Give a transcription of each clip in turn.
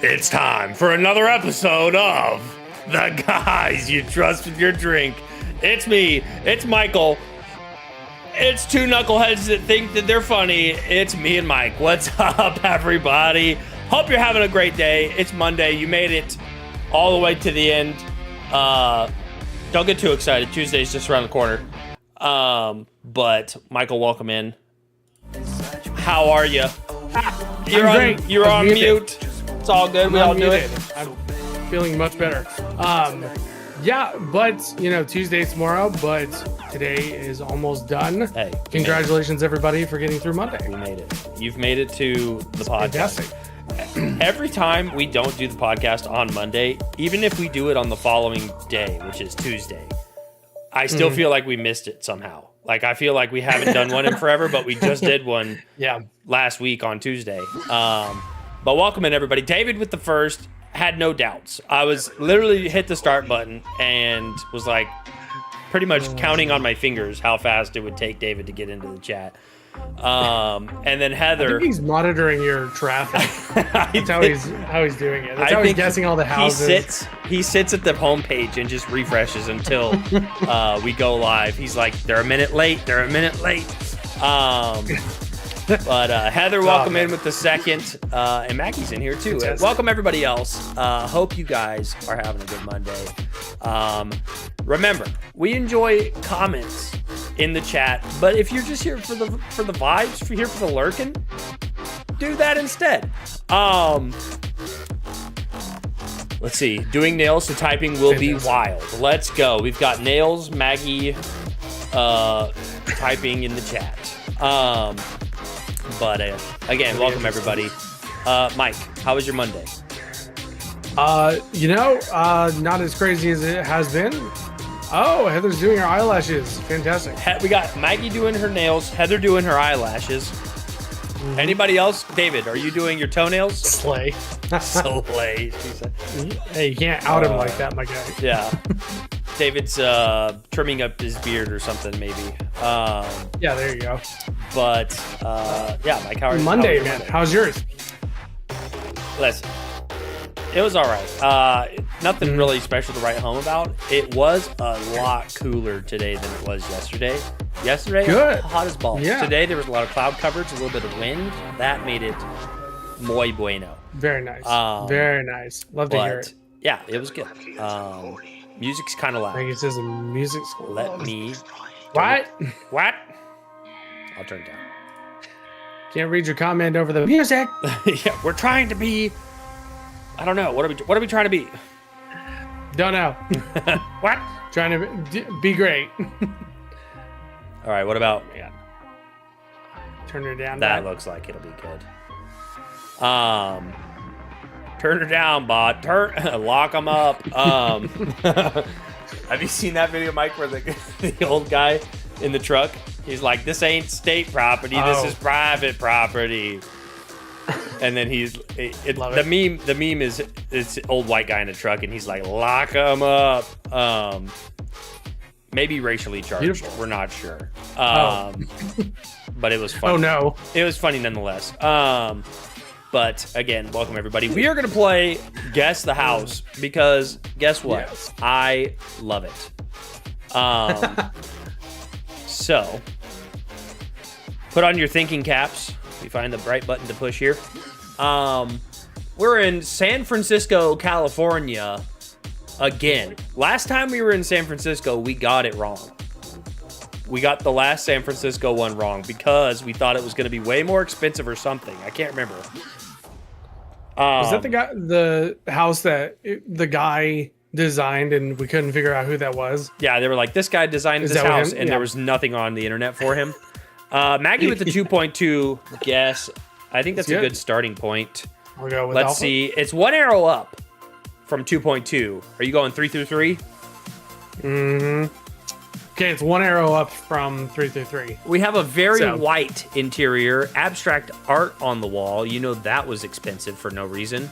It's time for another episode of The Guys You Trust With Your Drink. It's me, it's Michael. It's two knuckleheads that think that they're funny. It's me and Mike. What's up, everybody? Hope you're having a great day. It's Monday. You made it all the way to the end. Don't get too excited. Tuesday's just around the corner. But Michael, welcome in. How are you? You're on mute. It's all good. We all do it. I'm feeling much better. Yeah, but Tuesday's tomorrow, but today is almost done. Hey, congratulations everybody for getting through Monday. We made it. You've made it to the podcast. Fantastic. Every time we don't do the podcast on Monday, even if we do it on the following day, which is Tuesday, I still feel like we missed it somehow. Like, I feel like we haven't done one in forever, but we just did one last week on Tuesday. But welcome in, everybody. David with the first, had no doubts. I was literally hit the start button and was like pretty much counting on my fingers how fast it would take David to get into the chat. And then Heather, I think he's monitoring your traffic. That's how he's doing it. That's how he's guessing all the houses. He sits at the homepage and just refreshes until we go live. He's like, they're a minute late. But Heather, welcome in with the second, and Maggie's in here too. Welcome everybody else. Hope you guys are having a good Monday. Remember, we enjoy comments in the chat, but if you're just here for the vibes, if you're here for the lurking, do that instead. Let's see. Doing nails to typing will be wild. Let's go. We've got nails, Maggie, typing in the chat. But again, welcome everybody. Mike, how was your Monday? Not as crazy as it has been. Oh, Heather's doing her eyelashes. Fantastic. We got Maggie doing her nails, Heather doing her eyelashes. Anybody else? David, are you doing your toenails? Slay. Slay. Hey, you can't out him like that, my guy. Yeah. David's trimming up his beard or something, maybe. Yeah, there you go. But Mike, how are you? Monday, man. How's yours? Listen, it was all right. Nothing really special to write home about. It was a lot cooler today than it was yesterday. Yesterday, good. Hot as balls. Yeah. Today, there was a lot of cloud coverage, a little bit of wind. That made it muy bueno. Very nice. Very nice. Love to hear it. Yeah, it was good. Music's kind of loud. I think it says a music school. Let me... What? I'll turn it down. Can't read your comment over the music. Yeah, we're trying to be... I don't know. What are we trying to be? Don't know. What? Trying to be great. All right, what about... Man. Turn her down. That looks like it'll be good. Turn her down, bot. Lock them up. Have you seen that video, Mike, where the old guy in the truck, he's like, this ain't state property, this is private property. And then the meme is it's old white guy in a truck, and he's like, lock them up. Maybe racially charged. Beautiful. We're not sure. But it was funny. Oh no. It was funny nonetheless. But again, welcome everybody. We are going to play Guess the House because guess what? Yes. I love it. So, put on your thinking caps. You find the right button to push here. We're in San Francisco, California again. Last time we were in San Francisco, we got it wrong. We got the last San Francisco one wrong because we thought it was going to be way more expensive or something. I can't remember. Was that the house that the guy designed and we couldn't figure out who that was? Yeah, they were like, this guy designed this house, and there was nothing on the internet for him. Maggie with the 2.2 guess. I think that's a good starting point. We'll go with Let's see. It's one arrow up from 2.2. Are you going 3 through 3? Mm-hmm. Okay, it's one arrow up from 3 through 3. We have a very white interior, abstract art on the wall. You know that was expensive for no reason.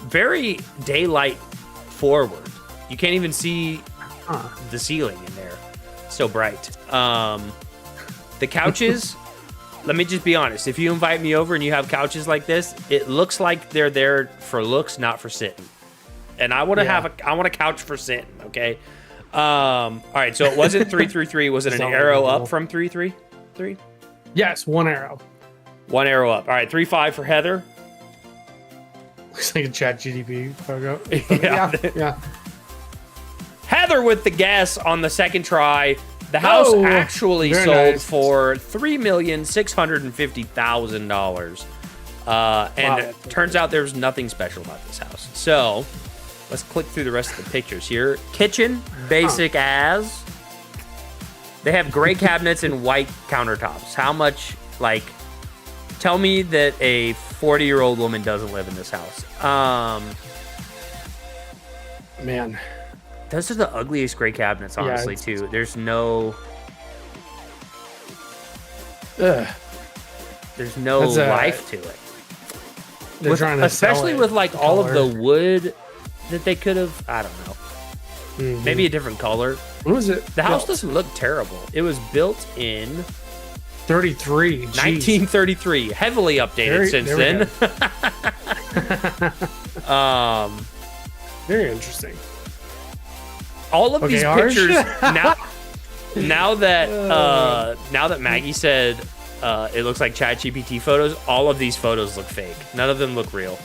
Very daylight forward. You can't even see the ceiling in there. So bright. The couches let me just be honest. If you invite me over and you have couches like this, it looks like they're there for looks, not for sitting. And I want to I want a couch for sitting. Okay. All right. So it wasn't 333. Was it an arrow up from 333? Yes, one arrow. One arrow up. All right. 3-5 for Heather. Looks like a ChatGPT photo. Yeah. Heather with the guess on the second try. The house actually sold for $3,650,000. And it turns out there's nothing special about this house. So let's click through the rest of the pictures here. Kitchen, basic as. They have gray cabinets and white countertops. How much, like, tell me that a 40-year-old woman doesn't live in this house. Man. Those are the ugliest gray cabinets, honestly, too. There's no... There's no life to it. They're trying to especially with, like, all of the wood that they could have... I don't know. Mm-hmm. Maybe a different color. When was it? The house doesn't look terrible. It was built in... 33. 1933. Heavily updated since then. Very interesting. All of these pictures now that Maggie said it looks like ChatGPT photos, all of these photos look fake. None of them look real.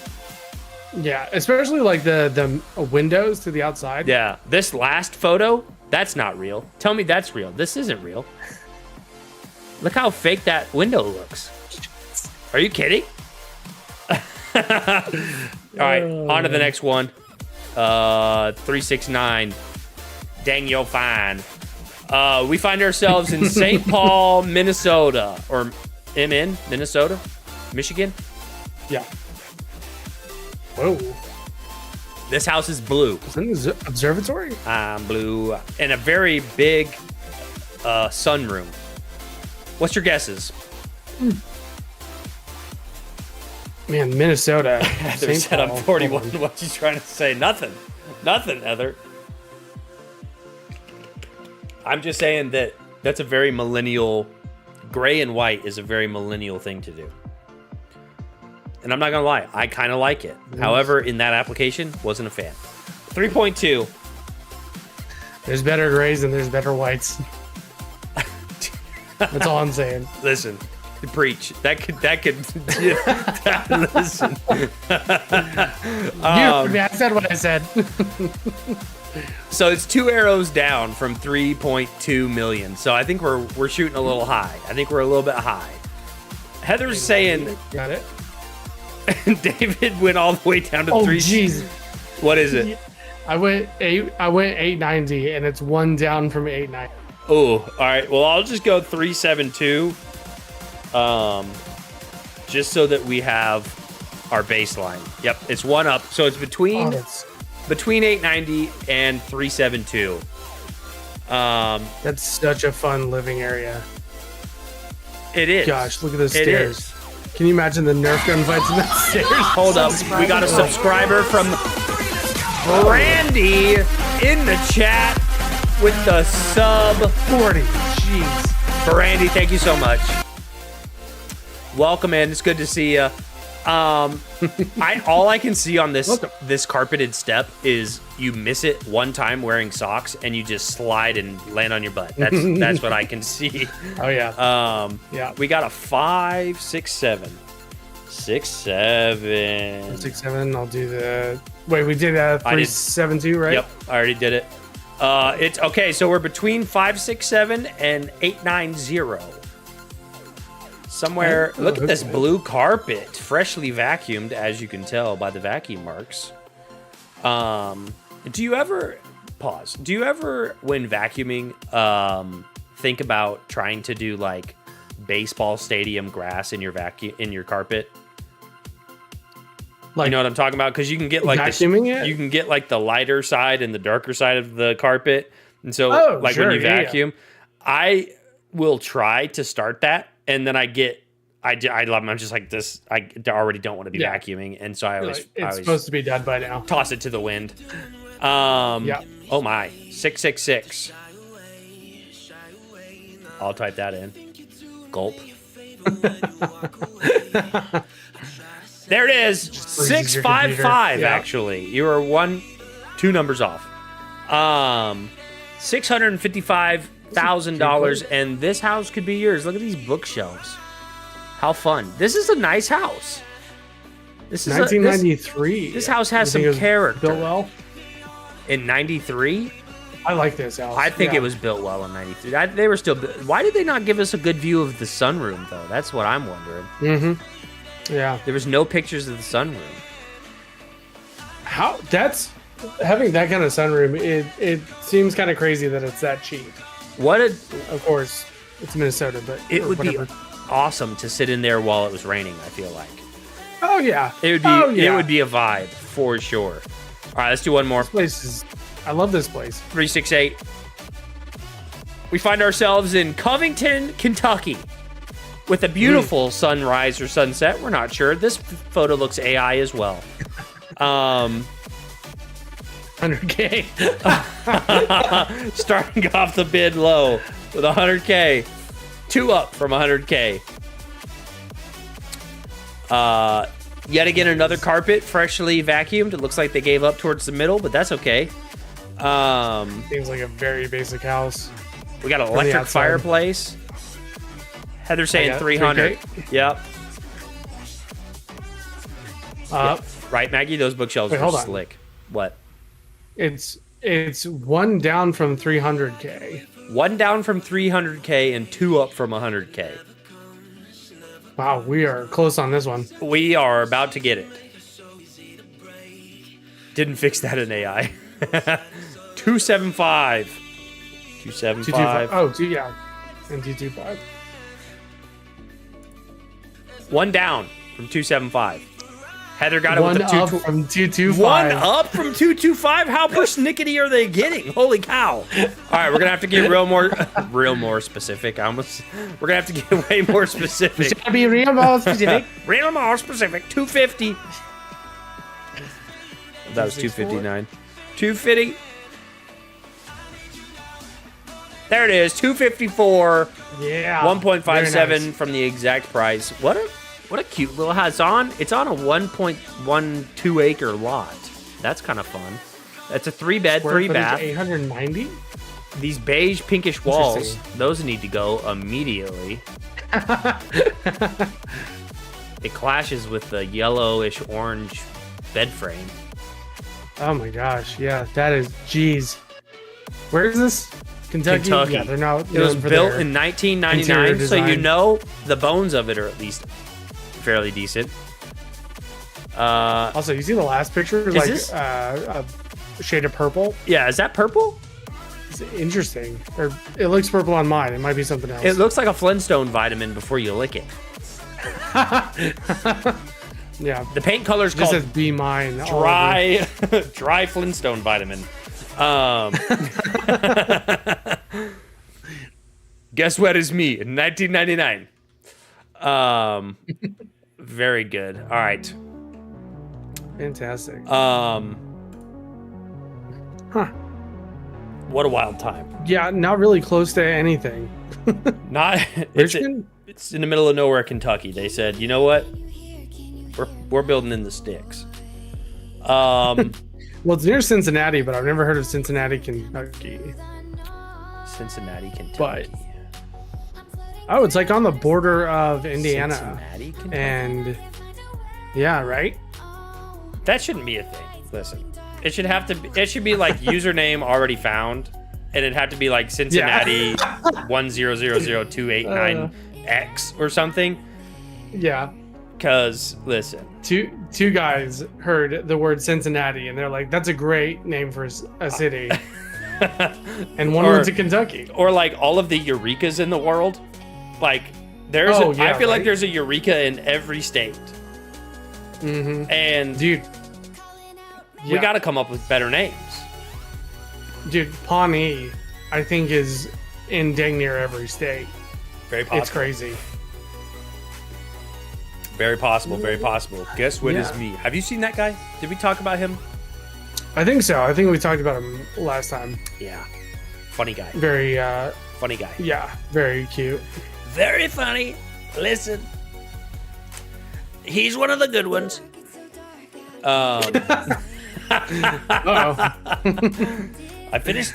Yeah, especially like the windows to the outside. Yeah, this last photo, that's not real. Tell me that's real. This isn't real. Look how fake that window looks. Are you kidding? All right, on to the next one. 369. Dang, you're fine. We find ourselves in St. Paul, Minnesota. Or Minnesota? Michigan? Yeah. Whoa. This house is blue. Is it an observatory? Blue. And a very big sunroom. What's your guesses? Man, Minnesota. Heather said I'm 41. What you trying to say? Nothing. Nothing, Heather. I'm just saying that that's a very millennial... Gray and white is a very millennial thing to do. And I'm not going to lie. I kind of like it. Yes. However, in that application, wasn't a fan. 3.2. There's better grays and there's better whites. That's all I'm saying. Listen, preach. That could. Listen. I said what I said. So it's 2 arrows down from 3.2 million. So I think we're shooting a little high. I think we're a little bit high. Heather's saying. Got it. David went all the way down to 3. Oh, jeez. What is it? I went 890, and it's 1 down from 890. Oh, all right. Well, I'll just go 372. Just so that we have our baseline. Yep, it's 1 up. So it's between 890 and 372. That's such a fun living area. It is. Gosh, look at those stairs. Is. Can you imagine the Nerf gun fights in the stairs? Hold up. We got a subscriber from Brandy in the chat with the sub 40. Jeez. Brandy, thank you so much. Welcome in. It's good to see you. All I can see on this carpeted step is you miss it one time wearing socks and you just slide and land on your butt. That's what I can see. Oh yeah. Yeah. We got a 5, 6, 7. 6, 7. 6, 7. I'll do the. Wait, we did 372, right? Yep, I already did it. It's okay. So we're between 5, 6, 7 and 890. Somewhere. Look at this blue carpet, freshly vacuumed, as you can tell by the vacuum marks. Do you ever when vacuuming think about trying to do like baseball stadium grass in your carpet? Like, you know what I'm talking about? Because you can get like you can get like the lighter side and the darker side of the carpet, and so when you vacuum, I will try to start that, and then I'm just like this. I already don't want to be vacuuming, and so I always supposed to be done by now. Toss it to the wind. Yeah. Oh my, 666. I'll type that in. Gulp. There it is. freezes your 655. computer. Yeah. Actually, you are two numbers off. $655,000, and this house could be yours. Look at these bookshelves. How fun! This is a nice house. This is 1993. This house has You some think it was character. Built well. In 93, I like this house. I think it was built well in 93. They were still. Why did they not give us a good view of the sunroom though? That's what I'm wondering. Mm-hmm. Yeah. There was no pictures of the sunroom. How that's having that kind of sunroom. It seems kind of crazy that it's that cheap. Of course, it's Minnesota, but It would whatever. be awesome to sit in there while it was raining. I feel like Oh yeah. it would be. Oh, yeah. It would be a vibe for sure. All right, let's do one more. This place is. I love this place. 368. We find ourselves in Covington, Kentucky, with a beautiful sunrise or sunset. We're not sure. This photo looks AI as well. 100K. Starting off the bid low with 100K. 2 up from 100K. Yet again, another carpet, freshly vacuumed. It looks like they gave up towards the middle, but that's okay. Seems like a very basic house. We got an the electric outside. fireplace. Heather's saying got 300. 3K. Yep. Uh, Right, Maggie? Those bookshelves Wait, are hold on. slick. What? It's one down from 300K. 1 down from 300K and 2 up from 100K. Wow, we are close on this one. We are about to get it. Didn't fix that in AI. 275. 275. 225. Oh, yeah. And 225. 1 down from 275. Heather got it One with the up 2. from 225. 1 up from 225. How persnickety are they getting? Holy cow! All right, we're gonna have to get real more specific. We're gonna have to get way more specific. Should I be real more specific? Real more specific. 250. That was 259. 250. There it is. 254. Yeah. 1.57 Very nice. from the exact price. What a cute little house. It's on a 1.12 acre lot. That's kind of fun. That's a 3-bed, Square 3 footage, bath. 890. These beige pinkish walls, Interesting. those need to go immediately. It clashes with the yellowish orange bed frame. Oh my gosh. Yeah, that is. Jeez. Where is this? Kentucky. Yeah, they're not. It was known for built their in interior 1999, so you design. know the bones of it are at least fairly decent. Also, you see the last picture? Is Like this- a shade of purple. Yeah, is that purple? It's interesting. Or it looks purple on mine. It might be something else. It looks like a Flintstone vitamin before you lick it. Yeah. The paint color is Just called says be mine. all over. dry, dry Flintstone vitamin. Guess what is me in 1999. Very good. All right. Fantastic. Huh. Huh. What a wild time. Yeah, not really close to anything. Not Richmond? it's in the middle of nowhere, Kentucky. They said, you know what? We're building in the sticks. Well, it's near Cincinnati, but I've never heard of Cincinnati, Kentucky. Cincinnati, Kentucky. But oh, it's like on the border of Indiana. Cincinnati, Kentucky. And yeah, right? That shouldn't be a thing. Listen, it should have to. It should be like username already found, and it'd have to be like Cincinnati 1000289X or something. Yeah. Cause listen, Two guys heard the word Cincinnati and they're like, "That's a great name for a city." And one Or- went to Kentucky. or like all of the Eurekas in the world, like there's. Oh, I yeah, feel like right? there's a Eureka in every state, Mm-hmm. and Dude. we Yeah. got to come up with better names. Dude, Pawnee, I think, is in dang near every state. Very possible. It's crazy. Very possible. Very possible. Guess what is Yeah. me? Have you seen that guy? Did we talk about him? I think so. I think we talked about him last time. Yeah. Funny guy. Very, Funny guy. yeah, very cute. Very funny. Listen. He's one of the good ones. Uh-oh. I finished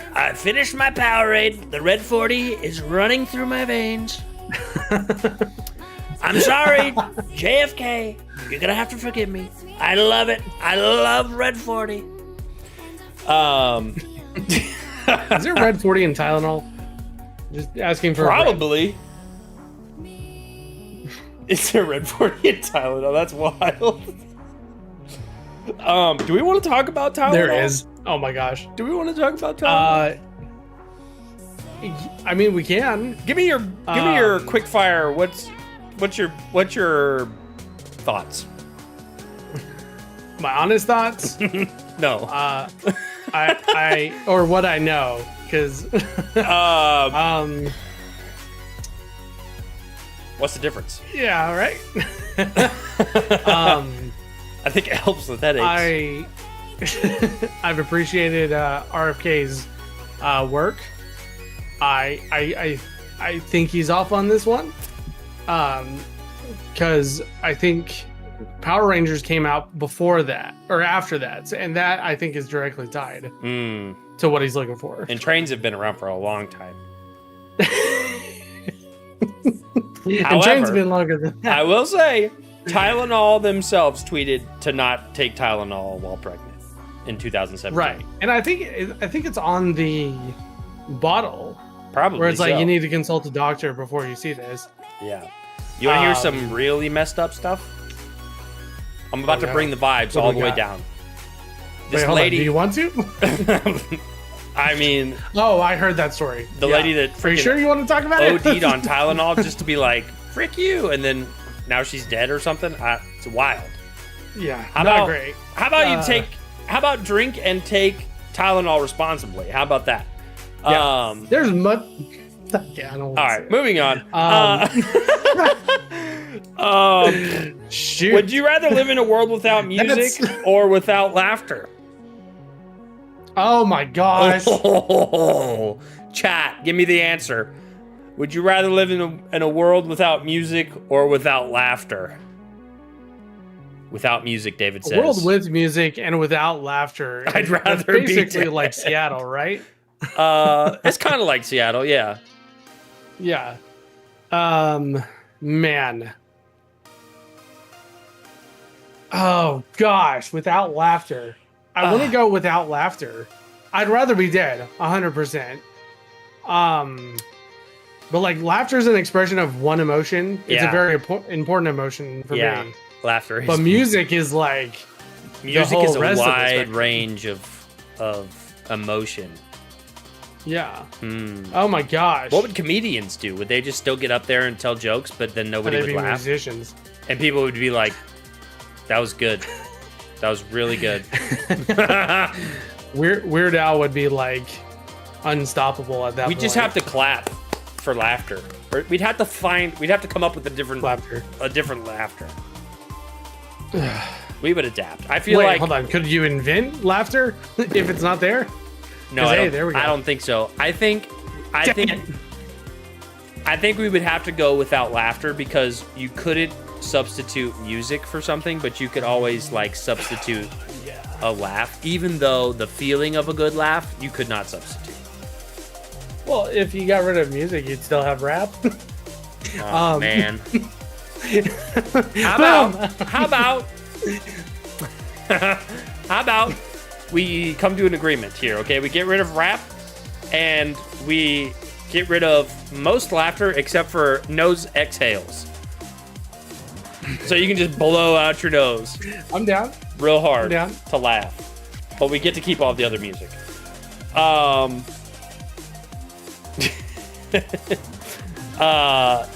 my Powerade. The red 40 is running through my veins. I'm sorry, JFK. You're gonna have to forgive me. I love it. I love red 40. Is there red 40 in Tylenol? Just asking for probably. Is there red 40 in Tylenol? That's wild. Do we want to talk about Tylenol? There is. Oh my gosh. Do we want to talk about Tylenol? I mean, we can. Give me your quick fire. What's your thoughts? My honest thoughts? No. I or what I know, because what's the difference? Yeah, right. I think it helps with headaches. I've appreciated RFK's work. I think he's off on this one, because I think Power Rangers came out before that or after that, and that I think is directly tied to what he's looking for. And trains have been around for a long time. And trains have been longer than that. I will say, Tylenol themselves tweeted to not take Tylenol while pregnant in 2017. Right, and I think it's on the bottle. Probably where it's like so. you need to consult a doctor before you see this. Yeah. You want to hear some really messed up stuff? I'm about to bring the vibes all the way down. This lady. Do you want to? I mean. Oh, I heard that story. The lady that. Are you sure you want to talk about it? OD'd on Tylenol just to be like, frick you. And then now she's dead or something. It's wild. Yeah. Not great. How about how about drink and take Tylenol responsibly? How about that? Yeah. There's much. Yeah, I don't. All right, moving on. Shoot. Would you rather live in a world without music or without laughter? Oh my gosh! Chat, give me the answer. Would you rather live in a world without music or without laughter? Without music, David says. A world with music and without laughter. I'd rather be basically dead. like Seattle, right? It's kind of like Seattle, yeah. Yeah. Man. Oh gosh, without laughter. I want to go without laughter. I'd rather be dead, 100%. But like laughter is an expression of one emotion. It's a very important emotion for me. Laughter. But music is like music is a wide range of emotion. Yeah. Oh my gosh. What would comedians do? Would they just still get up there and tell jokes, but then nobody would laugh? Musicians. And people would be like, "That was good. That was really good." Weird Al would be like unstoppable at that point. We just have to clap for laughter. Or we'd have to come up with a different laughter. We would adapt. I feel like. Hold on. Could you invent laughter if it's not there? No, there we go. I don't think so. I think we would have to go without laughter because you couldn't substitute music for something, but you could always like substitute a laugh. Even though the feeling of a good laugh, you could not substitute. Well, if you got rid of music, you'd still have rap. Oh man. How about we come to an agreement here, okay? We get rid of rap and we get rid of most laughter except for nose exhales. So you can just blow out your nose. I'm down. Real hard to laugh. But we get to keep all the other music.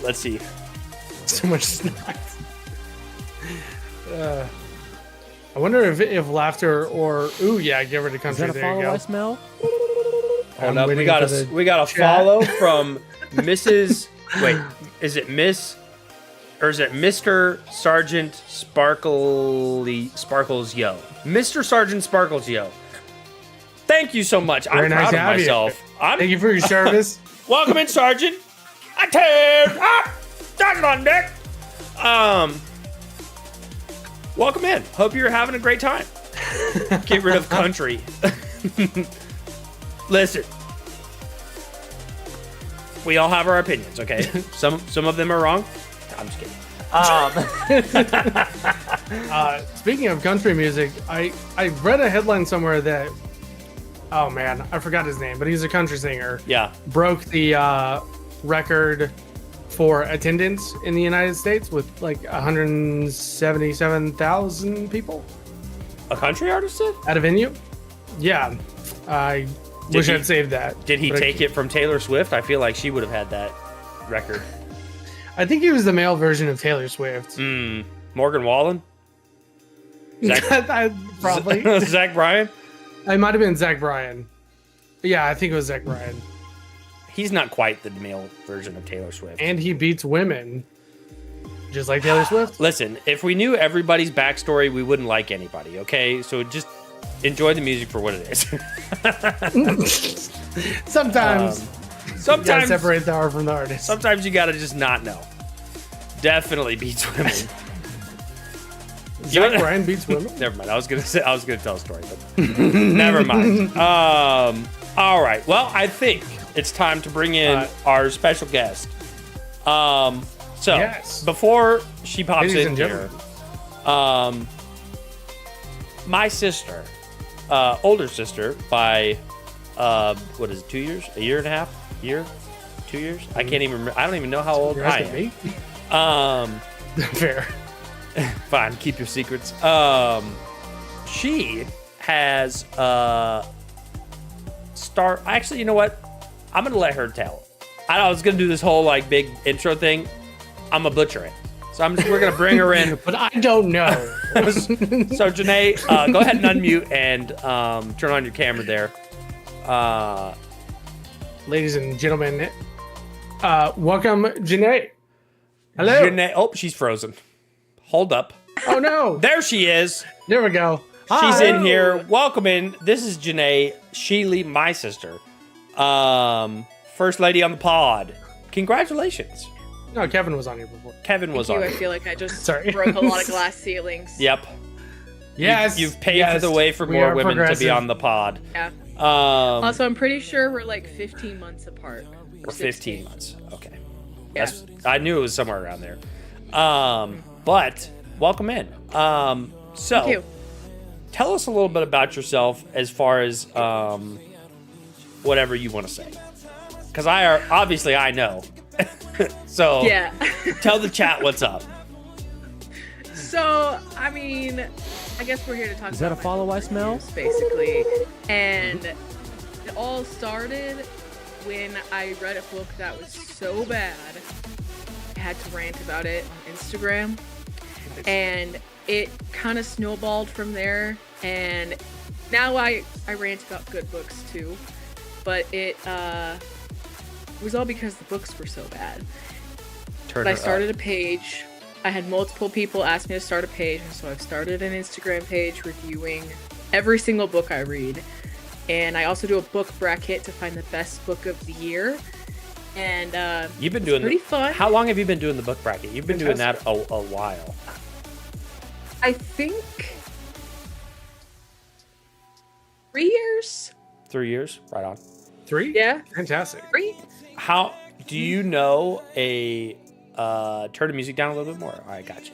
Let's see. So much snacks. I wonder if laughter or get rid of country. Is that a there you follow go. I smell? Hold up, we got a follow from Mrs. Wait, is it Miss or is it Mr. Sergeant Sparkles Yo? Mr. Sergeant Sparkles Yo. Thank you so much. Very I'm nice proud of myself. Thank you for your service. Welcome in, Sergeant. I tear up the That's on deck. Welcome in. Hope you're having a great time. Get rid of country. Listen. We all have our opinions, okay? Some of them are wrong. I'm just kidding. Speaking of country music, I read a headline somewhere that, oh man, I forgot his name, but he's a country singer. Yeah. Broke the record for attendance in the United States with like 177,000 people. A country artist did? At a venue? Yeah. I wish I'd saved that. Did he take it from Taylor Swift? I feel like she would have had that record. I think he was the male version of Taylor Swift. Morgan Wallen? Probably. Zach Bryan? It might have been Zach Bryan. Yeah, I think it was Zach Bryan. He's not quite the male version of Taylor Swift. And he beats women. Just like Taylor Swift. Listen, if we knew everybody's backstory, we wouldn't like anybody, okay? So just enjoy the music for what it is. Sometimes you gotta separate the art from the artist. Sometimes you gotta just not know. Definitely beats women. Zach Bryan beats women? Never mind. I was gonna tell a story, but never mind. All right. Well, I think it's time to bring in our special guest. Before she pops in here, my sister, older sister by what is it, 2 years? A year and a half? 2 years? I can't even remember. I don't even know how old I am. Fair. Fine, keep your secrets. She has actually, you know what? I'm gonna let her tell. I was gonna do this whole like big intro thing. I'm gonna butcher it. So we're gonna bring her in. But I don't know. So Janae, go ahead and unmute and turn on your camera there. Ladies and gentlemen, welcome Janae. Hello. Janae. Oh, she's frozen. Hold up. Oh no. There she is. There we go. She's in here. Welcome in. This is Janae Sheely, my sister. First lady on the pod. Congratulations. No, Kevin was on here before. Kevin was on. I feel like I just Sorry. broke a lot of glass ceilings. Yep. Yes. You've paved the way for more women to be on the pod. Yeah. Also, I'm pretty sure we're like 15 months apart. We're 15 months. Okay. Yeah. I knew it was somewhere around there. But welcome in. So Thank you. Tell us a little bit about yourself as far as whatever you want to say. Because I know. So yeah. Tell the chat what's up. So, I mean, I guess we're here to talk Is that a follow I smell? Basically. And it all started when I read a book that was so bad, I had to rant about it on Instagram. And it kind of snowballed from there. And now I rant about good books too. But it was all because the books were so bad. But I started a page. I had multiple people ask me to start a page, and so I've started an Instagram page reviewing every single book I read. And I also do a book bracket to find the best book of the year. And you've been doing pretty fun. How long have you been doing the book bracket? You've been doing that a while. I think 3 years. 3 years, right on. 3? Yeah. Fantastic. 3. How do you know a turn the music down a little bit more? All right, gotcha.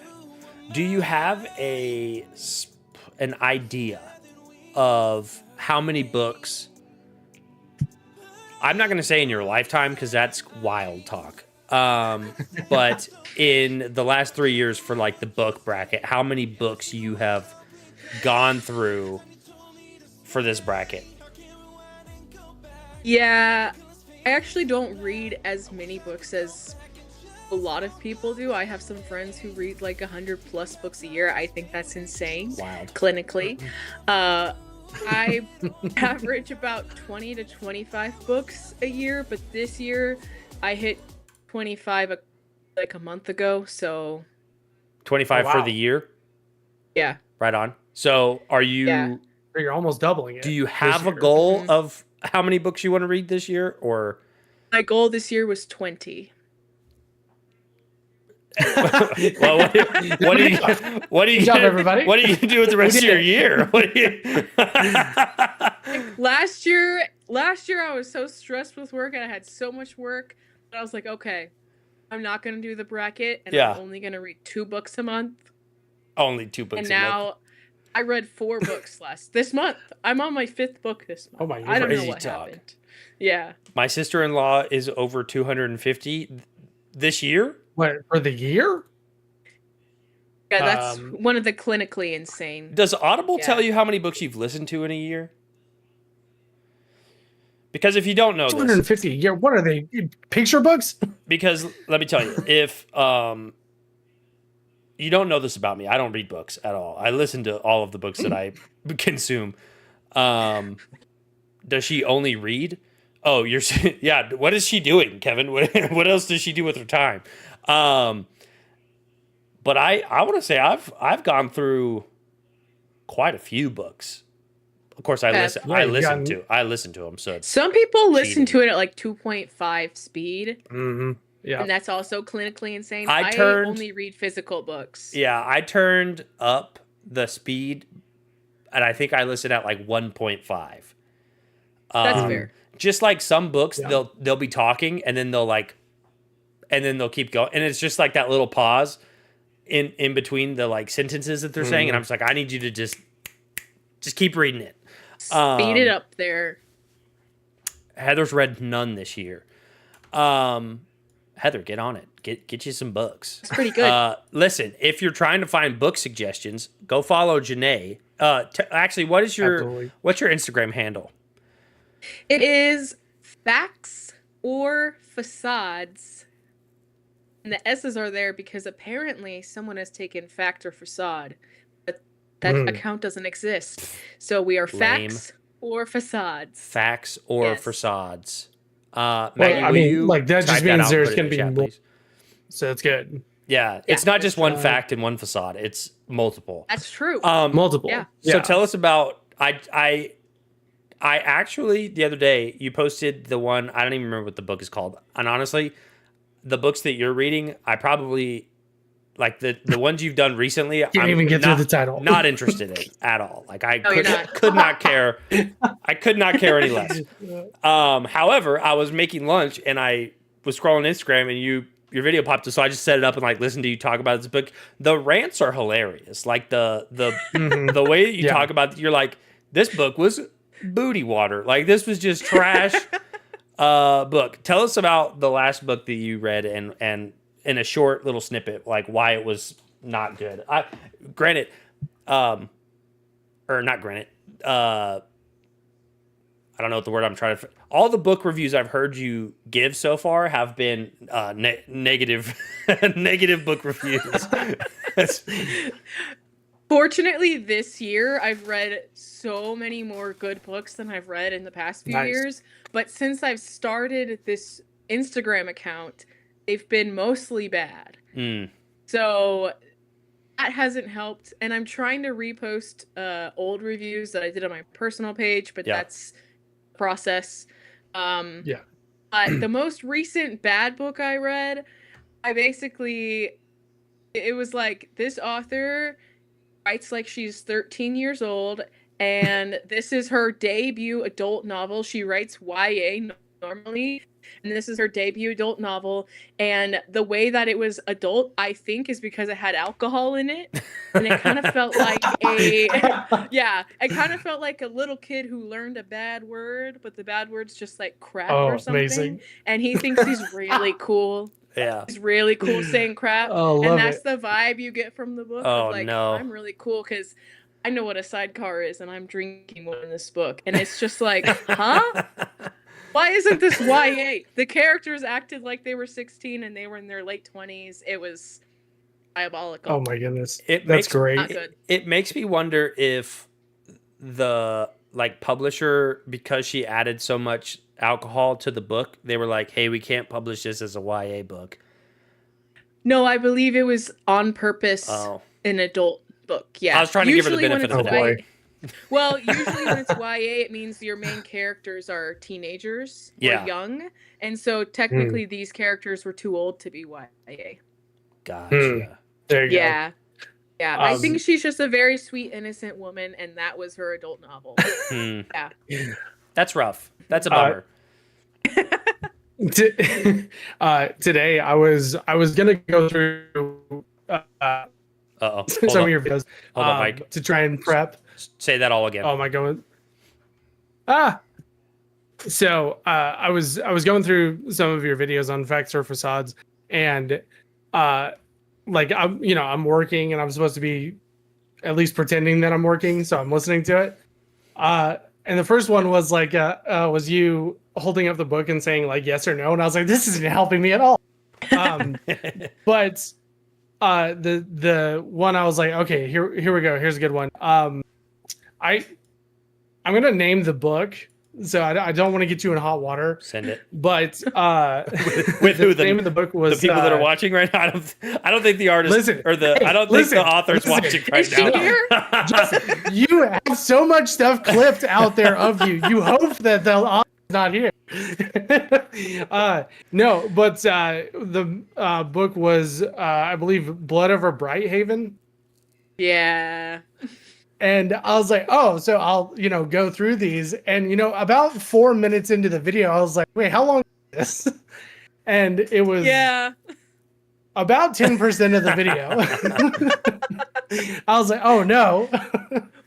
Do you have an idea of how many books? I'm not going to say in your lifetime because that's wild talk. But in the last 3 years for like the book bracket, how many books you have gone through for this bracket? Yeah, I actually don't read as many books as a lot of people do. I have some friends who read like 100 plus books a year. I think that's insane. Wild. Clinically. I average about 20 to 25 books a year, but this year I hit 25 like a month ago, so 25 for the year? Yeah. Right on. So are you... Yeah. You're almost doubling it. Do you have a goal of how many books you want to read this year, or... My goal this year was 20. Well, what do you Good job, everybody. What do you do with the rest of your year? What do you? Last year I was so stressed with work and I had so much work that I was like, okay, I'm not gonna do the bracket and Yeah. I'm only gonna read 2 books a month. Only 2 books. And a month. now I read 4 books this month. I'm on my 5th book this month. Oh my I don't know crazy what talk. happened. Yeah. My sister-in-law is over 250 this year. What, for the year? Yeah, that's one of the clinically insane. Does Audible Yeah. tell you how many books you've listened to in a year? Because if you don't know this, 250 a year. What are they? Picture books? because let me tell you, if you don't know this about me, I don't read books at all. I listen to all of the books that I consume. Does she only read? Oh, yeah. What is she doing, Kevin? What else does she do with her time? But I want to say I've gone through quite a few books. Of course, I listen. Yeah, I listen to them. So it's Some people listen cheating. to it at like 2.5 speed, Mm-hmm. Yeah. and that's also clinically insane. I I turned- only read physical books. yeah. I turned up the speed, and I think I listen at like 1.5. That's fair. Just like some books, Yeah. they'll be talking, and then they'll keep going, and it's just like that little pause in between the like sentences that they're saying, and I'm just like, I need you to just keep reading it. Speed it up there. Heather's read none this year. Heather, get on it. Get you some books. It's pretty good. Listen, if you're trying to find book suggestions, go follow Janae. Actually, what's your Absolutely. Instagram handle? It is facts or facades. And the S's are there because apparently someone has taken fact or facade. But that account doesn't exist. So we are facts or facades. Facts or Yes. facades. Well, Maggie, I will mean, you like that just type that means out and there's put it in going to the be chat, more. please? So it's good. Yeah, it's not just one Uh, fact and one facade. It's multiple. That's true. Multiple. Yeah. So tell us about I actually the other day you posted the one, I don't even remember what the book is called. And honestly, the books that you're reading, I probably like the ones you've done recently. Can't even get through the title. Not interested in at all. Like I No, you're not. could not care. I could not care any less. However, I was making lunch and I was scrolling Instagram and your video popped up, so I just set it up and like listened to you talk about this book. The rants are hilarious. Like the the way that you Yeah. talk about, you're like, this book was booty water. Like this was just trash. Book. Tell us about the last book that you read and in a short little snippet, like why it was not good. Granted, or not granted. I don't know what the word I'm trying to. All the book reviews I've heard you give so far have been negative, negative book reviews. Fortunately, this year I've read so many more good books than I've read in the past few Nice. years. But since I've started this Instagram account, they've been mostly bad. So that hasn't helped. And I'm trying to repost old reviews that I did on my personal page, but Yeah. that's a process. Yeah. But the most recent bad book I read, it was like this author writes like she's 13 years old, and this is her debut adult novel. She writes YA normally, and this is her debut adult novel. And the way that it was adult, I think, is because it had alcohol in it, and it kind of felt like it kind of felt like a little kid who learned a bad word, but the bad word's just like crap or something. Amazing. And he thinks he's really cool. Yeah. He's really cool saying crap. Oh, love and that's it. the vibe you get from the book. Oh, of like, no. I'm really cool because I know what a sidecar is and I'm drinking one in this book. And it's just like, huh? Why isn't this YA? The characters acted like they were 16 and they were in their late 20s. It was diabolical. Oh my goodness. It That's makes- great. Not good. It makes me wonder if the like publisher, because she added so much alcohol to the book, they were like, hey, we can't publish this as a YA book. No, I believe it was on purpose Oh. an adult book. Yeah. I was trying to give her the Usually when benefit of it's the doubt. YA Well, usually when it's YA, it means your main characters are teenagers Yeah. or young. And so technically these characters were too old to be YA. Gotcha. There you go. Yeah. Yeah. I think she's just a very sweet, innocent woman, and that was her adult novel. Yeah. That's rough. That's a bummer. Today I was gonna go through some of your videos Hold on, Mike. to try and prep. Say that all again. Oh, am I going? So I was going through some of your videos on facts or facades, and like I'm working and I'm supposed to be at least pretending that I'm working, so I'm listening to it. And the first one was like was you holding up the book and saying like yes or no, and I was like, this isn't helping me at all. But the one I was like, okay, here we go. Here's a good one. I'm gonna name the book, so I don't want to get you in hot water. Send it. But with who the name of the book was the people that are watching right now. I don't think the artist or the I don't think the author's watching right now. Just, you have so much stuff clipped out there of you. You hope that the author's not here. No, but the book was I believe Blood Over Brighthaven. Yeah. And I was like, oh, so I'll, go through these. And, about 4 minutes into the video, I was like, wait, how long is this? And it was about 10% of the video. I was like, oh, no.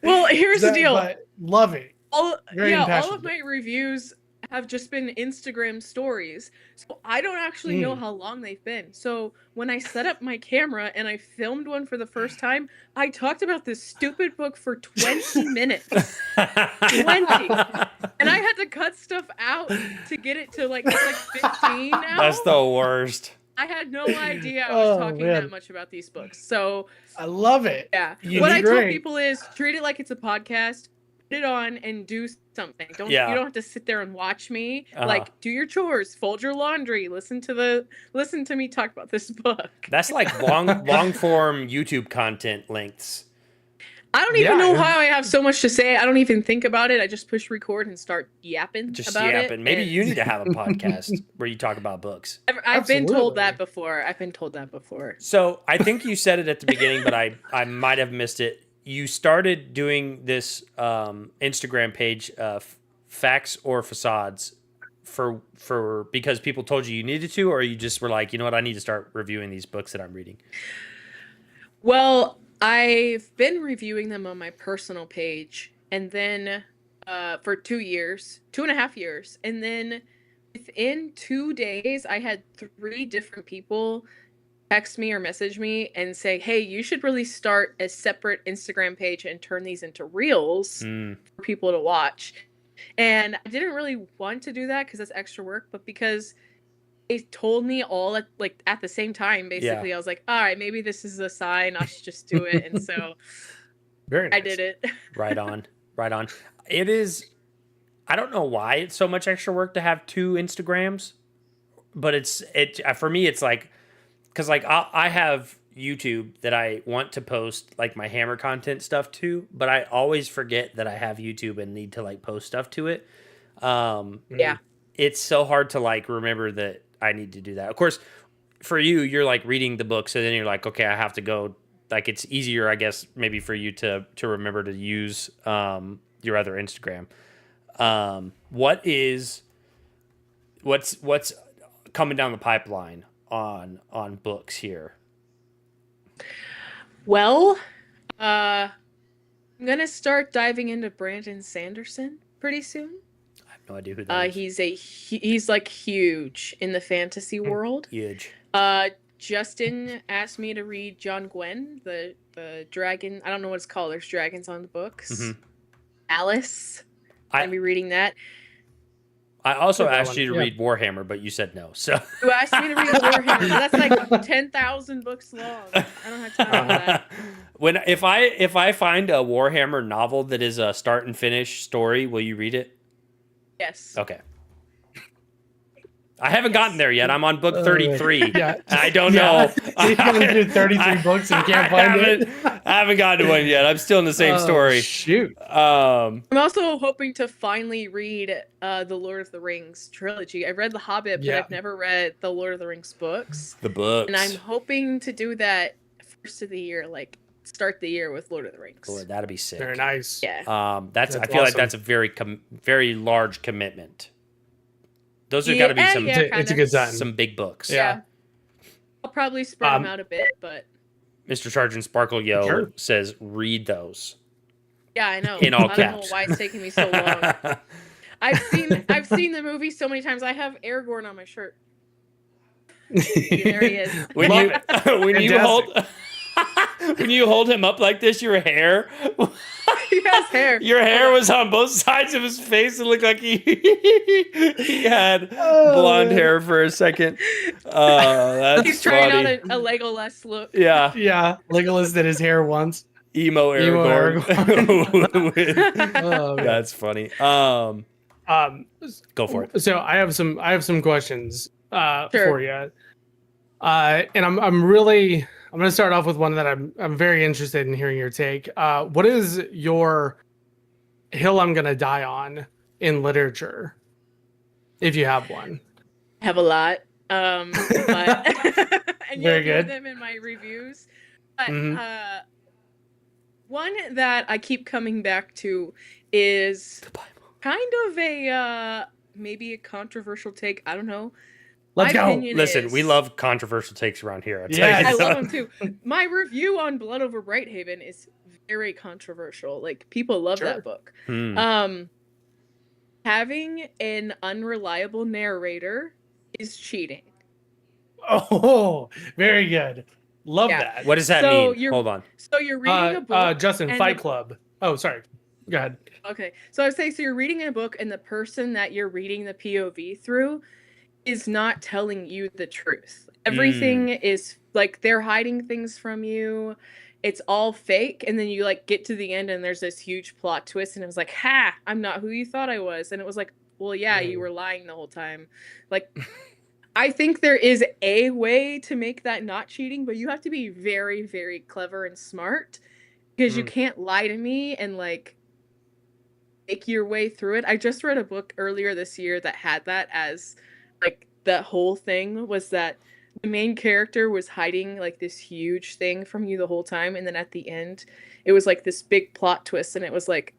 Well, here's the deal. But love it. All of my reviews have just been Instagram stories. So I don't actually know how long they've been. So when I set up my camera and I filmed one for the first time, I talked about this stupid book for 20 minutes. 20. And I had to cut stuff out to get it to like 15 now. That's the worst. I had no idea I was talking that much about these books. So I love it. Yeah. What I tell people is treat it like it's a podcast. Put it on and do something. You don't have to sit there and watch me. Like, do your chores, fold your laundry, listen to me talk about this book. That's like long form YouTube content lengths. I don't even know how I have so much to say. I don't even think about it. I just push record and start yapping about it. Maybe you need to have a podcast where you talk about books. I've been told that before. So I think you said it at the beginning, but I might have missed it. You started doing this Instagram page, Facts or Facades, for because people told you needed to, or you just were like, you know what, I need to start reviewing these books that I'm reading. Well, I've been reviewing them on my personal page, and then for 2.5 years, and then within 2 days, I had 3 different people text me or message me and say, hey, you should really start a separate Instagram page and turn these into reels for people to watch. And I didn't really want to do that because that's extra work, but because they told me all at the same time, basically, I was like, all right, maybe this is a sign. I should just do it. And so Very nice. I did it. Right on. It is, I don't know why it's so much extra work to have 2 Instagrams, but for me, it's like, because like I have YouTube that I want to post like my Hammer content stuff to, but I always forget that I have YouTube and need to like post stuff to it. It's so hard to like remember that I need to do that. Of course, for you, you're like reading the book, so then you're like, okay, I have to go. Like it's easier, I guess, maybe for you to remember to use your other Instagram. What's coming down the pipeline on books here? Well, I'm gonna start diving into Brandon Sanderson pretty soon. I have no idea who that is. He's like huge in the fantasy world. Huge. Justin asked me to read John Gwen, the dragon. I don't know what it's called. There's dragons on the books. Mm-hmm. Alice. I'll be reading that. I also asked you to read Warhammer, but you said no. So you asked me to read Warhammer. That's like 10,000 books long. I don't have time for that. If I find a Warhammer novel that is a start and finish story, will you read it? Yes. Okay. I haven't gotten there yet. I'm on book 33. I don't know. You're going to do 33 books and can't find it. I haven't gotten to one yet. I'm still in the same story. Shoot. I'm also hoping to finally read the Lord of the Rings trilogy. I've read The Hobbit, but I've never read the Lord of the Rings books. The books. And I'm hoping to do that first of the year, like start the year with Lord of the Rings. Lord, that'd be sick. Very nice. Yeah. That's I feel like that's a very large commitment. Those are got to be some. It's a good sign. Some big books. Yeah. I'll probably spread them out a bit, but Mr. Sergeant Sparkle says read those. Yeah, I know. In all I caps. don't know why it's taking me so long. I've seen the movie so many times. I have Aragorn on my shirt. There he is. When you hold him up like this, your hair. He has hair. Your hair was on both sides of his face. It looked like he had blonde hair for a second. That's He's trying funny. out a Legolas look. Yeah. Yeah. Legolas did his hair once. Emo Aragorn. That's funny. Go for it. So I have some questions for you. And I'm going to start off with one that I'm very interested in hearing your take. What is your hill I'm going to die on in literature, if you have one? I have a lot. But and Very you'll hear good. them in my reviews. But one that I keep coming back to is kind of a maybe a controversial take. I don't know. Let's go. Listen, we love controversial takes around here. I love them too. My review on Blood Over Brighthaven is very controversial. Like, people love that book. Having an unreliable narrator is cheating. Oh, very good. Love that. What does that mean? Hold on. So you're reading a book. Justin, Fight Club. Oh, sorry. Go ahead. Okay. So I would say, so you're reading a book and the person that you're reading the POV through is not telling you the truth. Everything is like they're hiding things from you. It's all fake. And then you like get to the end and there's this huge plot twist and it was like, ha, I'm not who you thought I was. And it was like, well, yeah, you were lying the whole time. Like, I think there is a way to make that not cheating, but you have to be very, very clever and smart because you can't lie to me and like make your way through it. I just read a book earlier this year that had that as like the whole thing was that the main character was hiding like this huge thing from you the whole time. And then at the end, it was like this big plot twist. And it was like,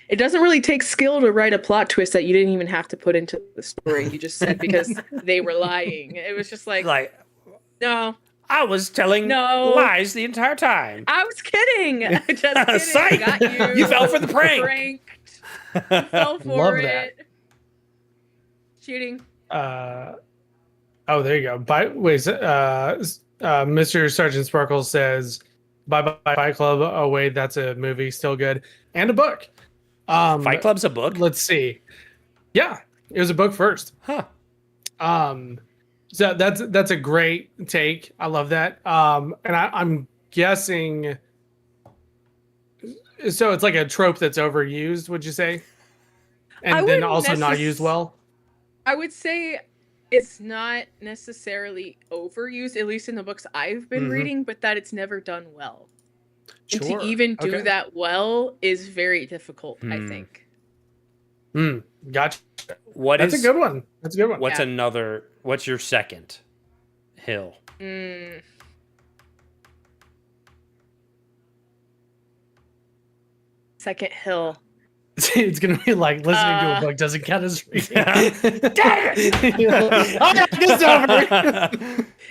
it doesn't really take skill to write a plot twist that you didn't even have to put into the story. You just said because they were lying. It was just like no. I was telling lies the entire time. I was kidding. Just kidding. Psych. Got you. You fell for the prank. Pranked. You fell for Love it. that. Cheating. Oh, there you go. Mr. Sergeant Sparkle says, "Bye bye Fight Club." Oh wait, that's a movie. Still good, and a book. Fight Club's a book. Let's see. Yeah, it was a book first. Huh. So that's a great take. I love that. And I'm guessing. So it's like a trope that's overused. Would you say? And then also not used well. I would say it's not necessarily overused, at least in the books I've been reading, but that it's never done well. Sure. And to even do that well is very difficult, I think. Gotcha. That's a good one. That's a good one. What's your second hill? Second hill. It's gonna be like listening to a book doesn't count as reading. Dang it!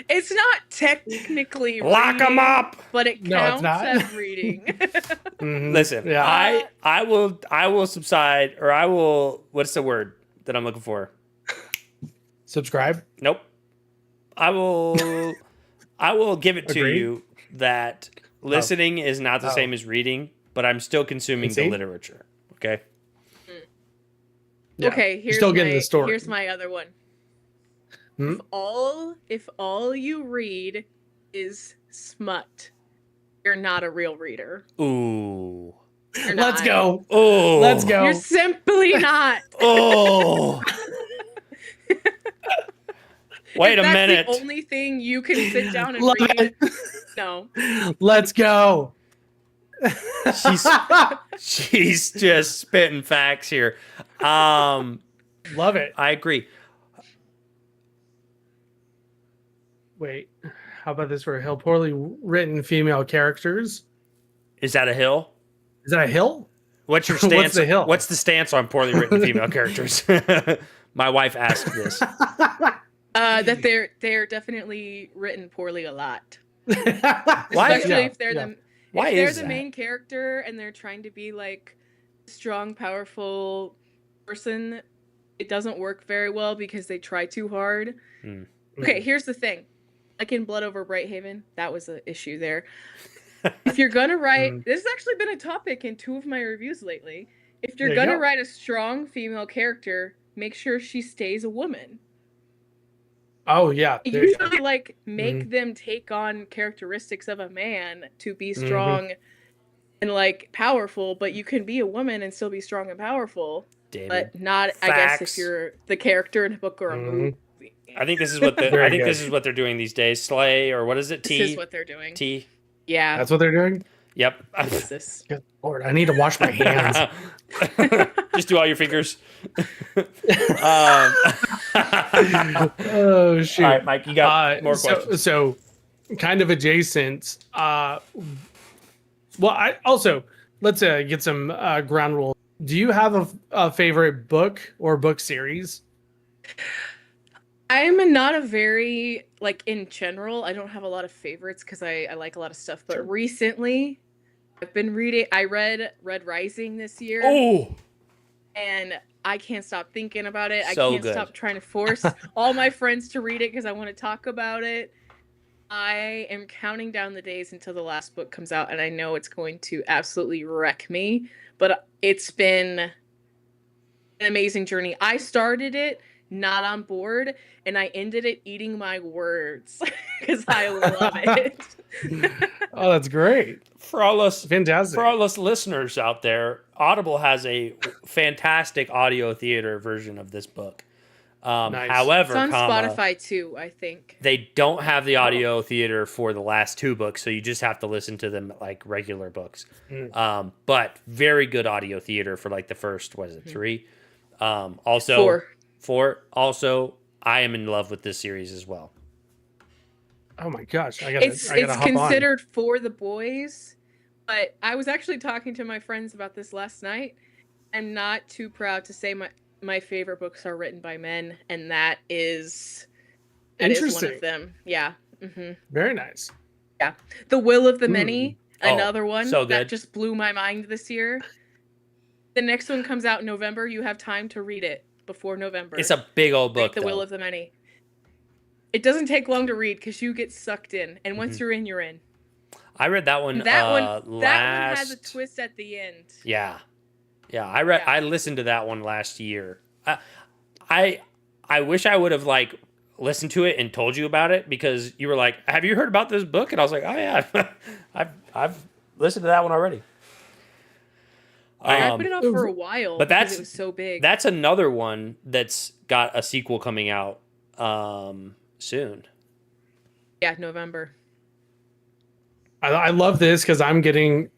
It's not technically lock them up, but it counts as reading. Listen, I will subside, or I will. What's the word that I'm looking for? Subscribe. Nope. I will give it to you that listening is not the same as reading, but I'm still consuming the literature. Okay. Yeah. Okay. Here's still getting the story. Here's my other one. If all you read is smut, you're not a real reader. Ooh. Let's go. Oh. Let's go. You're simply not. Oh. Wait if a that's minute. the only thing you can sit down and Love read, it. no. Let's go. She's just spitting facts here. Love it. I agree. Wait, how about this for a hill? Poorly written female characters. Is that a hill? Is that a hill? What's your stance? What's the hill? What's the stance on poorly written female characters? My wife asked this. That they're definitely written poorly a lot. Why? Especially if they're the Why if they're is the that? main character and they're trying to be like a strong, powerful person. It doesn't work very well because they try too hard. Hmm. Okay, here's the thing. Like in Blood Over Brighthaven, that was an issue there. If you're gonna write, this has actually been a topic in 2 of my reviews lately. If you're There you gonna go. write a strong female character, make sure she stays a woman. Oh yeah. there you go. Usually, like, make them take on characteristics of a man to be strong and like powerful, but you can be a woman and still be strong and powerful. Damn it. But not, I guess, Facts. if you're the character in a book or a movie. I think this is what Very I think good. this is what they're doing these days. Slay or what is it? This is what they're doing. T. Yeah. That's what they're doing. Yep. What is this? Good Lord, I need to wash my hands. Just do all your fingers. Oh shoot. All right, Mike, you got more so, questions. So, kind of adjacent. Well, I also let's get some ground rules. Do you have a favorite book or book series? I'm not a very, like, in general, I don't have a lot of favorites because I like a lot of stuff. But recently, I've been reading, I read Red Rising this year. Oh, And I can't stop thinking about it. So I can't good. stop trying to force all my friends to read it because I want to talk about it. I am counting down the days until the last book comes out, and I know it's going to absolutely wreck me. But it's been an amazing journey. I started it not on board, and I ended it eating my words because I love it. Oh, that's great. for all us Fantastic. for all us listeners out there, Audible has a fantastic audio theater version of this book. Nice. However, It's on comma, Spotify too, I think. they don't have the audio theater for the last 2 books, so you just have to listen to them like regular books. But very good audio theater for like the first, what is it, 3? Also 4. Also, I am in love with this series as well. Oh my gosh, I gotta It's hop considered for the boys, but I was actually talking to my friends about this last night. I'm not too proud to say my favorite books are written by men, and that is one Interesting. of them. Yeah. on. Very nice. The Will of the Many, Oh, another one so that good. just blew my mind this year. The next one comes out in November. You have time to read it before November. It's a big old book, The Will though. of the Many. It doesn't take long to read because you get sucked in, and once Mm-hmm. you're in, you're in. I read that one. That one last. has a twist at the end. Yeah, I read. Yeah. I listened to that one last year. I wish I would have like listened to it and told you about it because you were like, "Have you heard about this book?" And I was like, "Oh yeah, I've listened to that one already." I put it off for a while, but because it was so big. That's another one that's got a sequel coming out soon. Yeah, November. I love this because I'm getting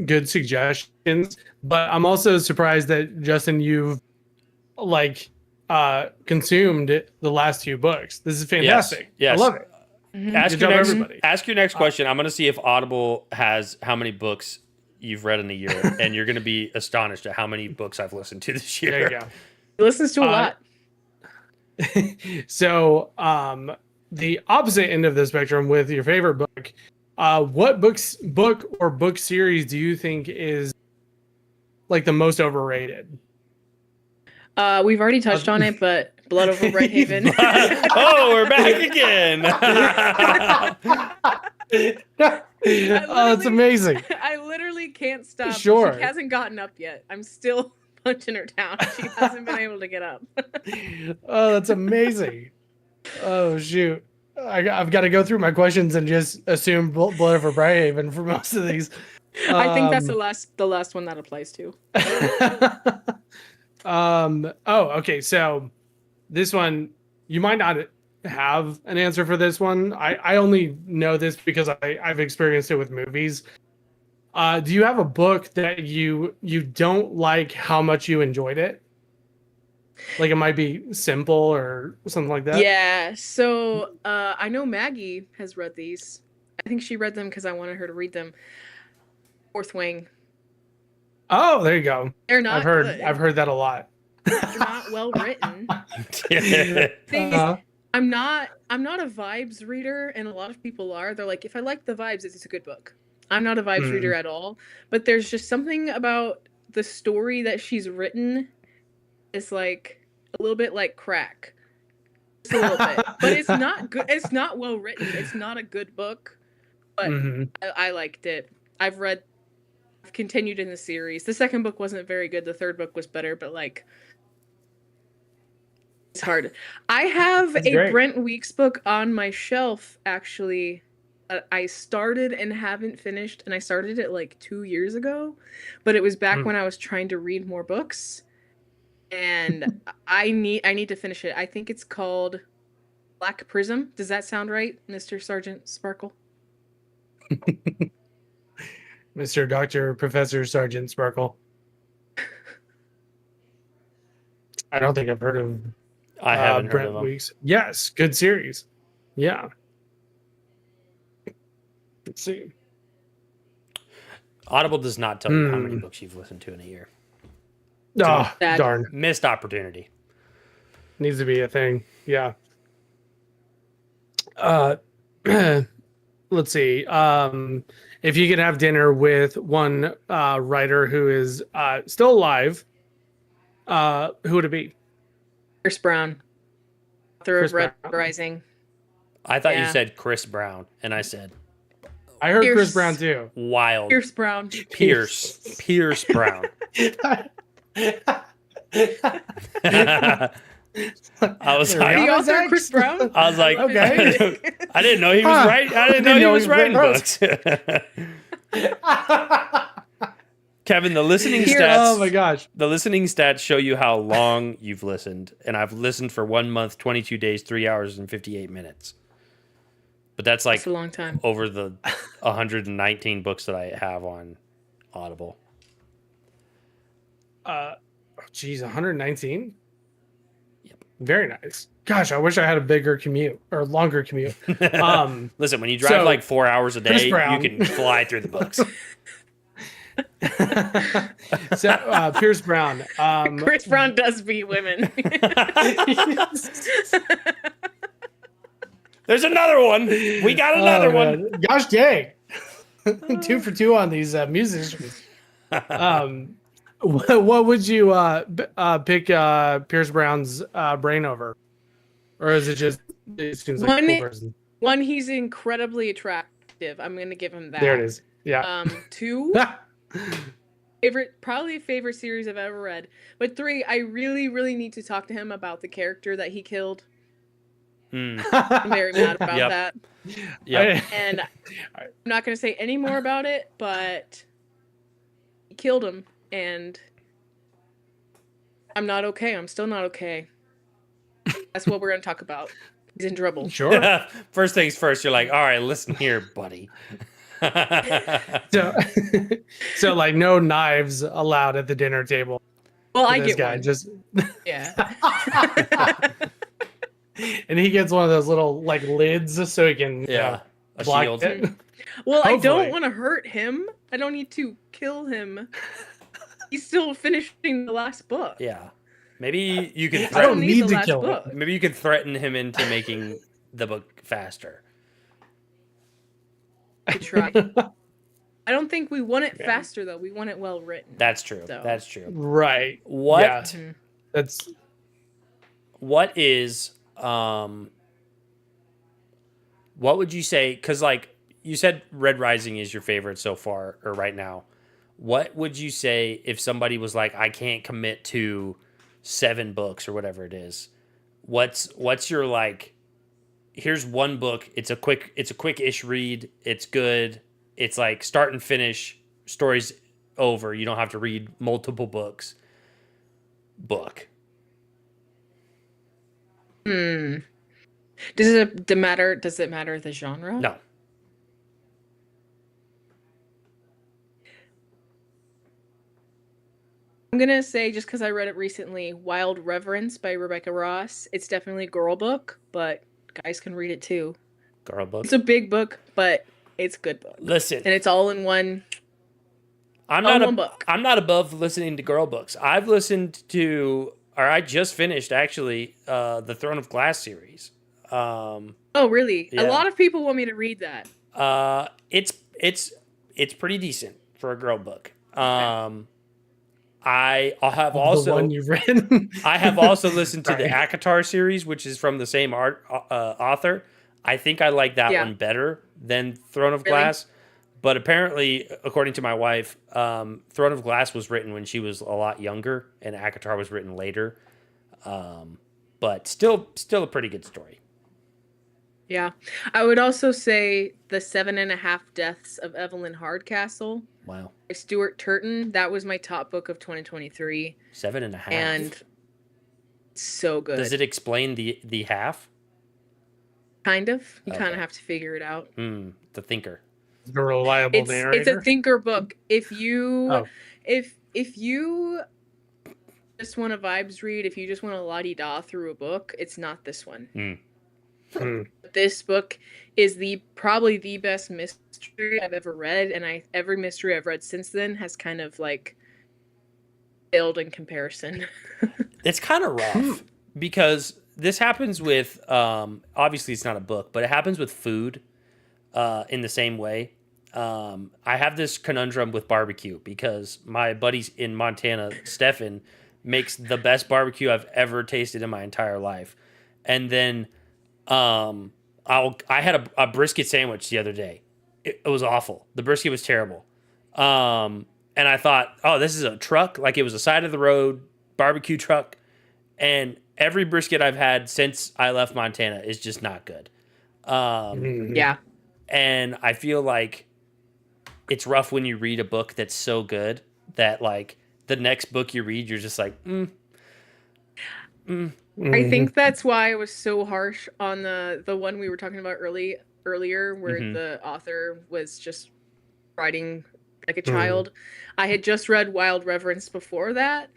good suggestions, but I'm also surprised that Justin, you've like consumed the last 2 books. This is fantastic. Yes. I love it. Ask Good your job, next, everybody. ask your next question. I'm going to see if Audible has how many books you've read in a year, and you're going to be astonished at how many books I've listened to this year. There you go. He listens to a lot. So, the opposite end of the spectrum with your favorite book, what book or book series do you think is like the most overrated? We've already touched on it, but Blood Over Brighthaven. Oh, we're back again. Oh, that's amazing. I literally can't stop. Sure. She hasn't gotten up yet. I'm still punching her down. She hasn't been able to get up. Oh, that's amazing. Oh shoot. I've got to go through my questions and just assume Blood Over Brighthaven for most of these. I think that's the last one that applies to. Oh, okay. So this one you might not have an answer for this one. I only know this because I've experienced it with movies. Do you have a book that you don't like how much you enjoyed it? Like it might be simple or something like that. Yeah, so I know Maggie has read these. I think she read them because I wanted her to read them. Fourth Wing. Oh, there you go. They're not good. I've heard that a lot. They're not well written. Yeah. Thing is, I'm not a vibes reader, and a lot of people are. They're like, if I like the vibes, it's a good book. I'm not a vibes reader at all, but there's just something about the story that she's written. It's like a little bit like crack. Just a little bit, but it's not good. It's not well written. It's not a good book, but I liked it. I've continued in the series. The second book wasn't very good. The third book was better, but like, it's hard. I have a Brent Weeks book on my shelf, actually. I started and haven't finished, and I started it like 2 years ago, but it was back when I was trying to read more books, and I need to finish it. I think it's called Black Prism. Does that sound right, Mr. Sergeant Sparkle? Mr. Dr. Professor Sergeant Sparkle. I don't think I've heard of I haven't Brent heard of them. Weeks. Yes, good series. Yeah. Let's see. Audible does not tell you how many books you've listened to in a year. Oh, darn. Missed opportunity. Needs to be a thing. Yeah. Let's see. If you could have dinner with one writer who is still alive, who would it be? Chris Brown, author Chris of Red Brown. Rising. I thought you said Chris Brown, and I said I heard Pierce. Chris Brown too. wild. Pierce Brown. Pierce Brown. I was like, The author Chris Brown. I was like, Okay. I didn't know he was right. I didn't know he was writing books. books. Kevin, the listening Here. stats. Oh my gosh. The listening stats show you how long you've listened, and I've listened for 1 month, 22 days, 3 hours, and 58 minutes. But that's like That's a long time. over the 119 books that I have on Audible. Geez, 119? Yep. Very nice. Gosh, I wish I had a bigger commute or longer commute. Listen, when you drive so, like 4 hours a Chris day, you Brown. can fly through the books. So, Pierce Brown. Chris Brown does beat women. There's another one. We got another one. Gosh dang. 2 for 2 on these musicians. What would you pick Pierce Brown's brain over? Or is it just it seems like a cool person? One, he's incredibly attractive. I'm gonna give him that. There it is. Yeah. 2, probably favorite series I've ever read. But 3, I really, really need to talk to him about the character that he killed. I'm very mad about that. Yeah. And I'm not gonna say any more about it, but he killed him, and I'm not okay. I'm still not okay. That's what we're gonna talk about. He's in trouble. Sure. First things first, you're like, all right, listen here, buddy. So like no knives allowed at the dinner table. Well, I This get guy one. just Yeah. and he gets one of those little like lids so he can Yeah. A block shield. it. Well, I Hopefully. don't want to hurt him. I don't need to kill him. He's still finishing the last book. Yeah. Maybe you can I I don't don't need need the to last kill him. book. maybe you could threaten him into making the book faster. To try. I don't think we want it faster though. We want it well written. That's true. So. That's true. Right. What Yeah. Mhm. That's what is what would you say, because like you said Red Rising is your favorite so far or right now, what would you say if somebody was like, I can't commit to 7 books or whatever it is? What's your like, here's one book, it's a quick-ish read, it's good, it's like start and finish, story's over, you don't have to read multiple books book. Does it matter? Does it matter the genre? No. I'm gonna say, just because I read it recently, Wild Reverence by Rebecca Ross. It's definitely a girl book, but guys can read it too. Girl book. It's a big book, but it's a good book. Listen, And it's all in one. I'm all not one book. I'm not above listening to girl books. I've listened to, or I just finished actually, the Throne of Glass series. Oh, really? Yeah. A lot of people want me to read that. It's pretty decent for a girl book. Okay. I'll have The also one you read. I have also listened to the Right. Akatar series, which is from the same author. I think I like that Yeah. one better than Throne of Really? Glass. But apparently, according to my wife, Throne of Glass was written when she was a lot younger, and Akatar was written later. But still a pretty good story. Yeah. I would also say The 7.5 Deaths of Evelyn Hardcastle Wow, by Stuart Turton. That was my top book of 2023. 7.5. And so good. Does it explain the half? Kind of. You kind Okay. of have to figure it out. The thinker. The reliable It's narrator. a thinker book. If you Oh. if you just want a vibes read, if you just want to la-di-da through a book, it's not this one. Hmm. This book is probably the best mystery I've ever read, and every mystery I've read since then has kind of like failed in comparison. It's kind of rough because this happens with obviously it's not a book, but it happens with food in the same way. I have this conundrum with barbecue because my buddies in Montana, Stefan, makes the best barbecue I've ever tasted in my entire life. And then I had a brisket sandwich the other day. It was awful. The brisket was terrible. And I thought, oh, this is a truck. Like, it was a side of the road barbecue truck. And every brisket I've had since I left Montana is just not good. Yeah. And I feel like it's rough when you read a book that's so good that, like, the next book you read, you're just like, I think that's why I was so harsh on the one we were talking about earlier, where the author was just writing like a child. I had just read Wild Reverence before that,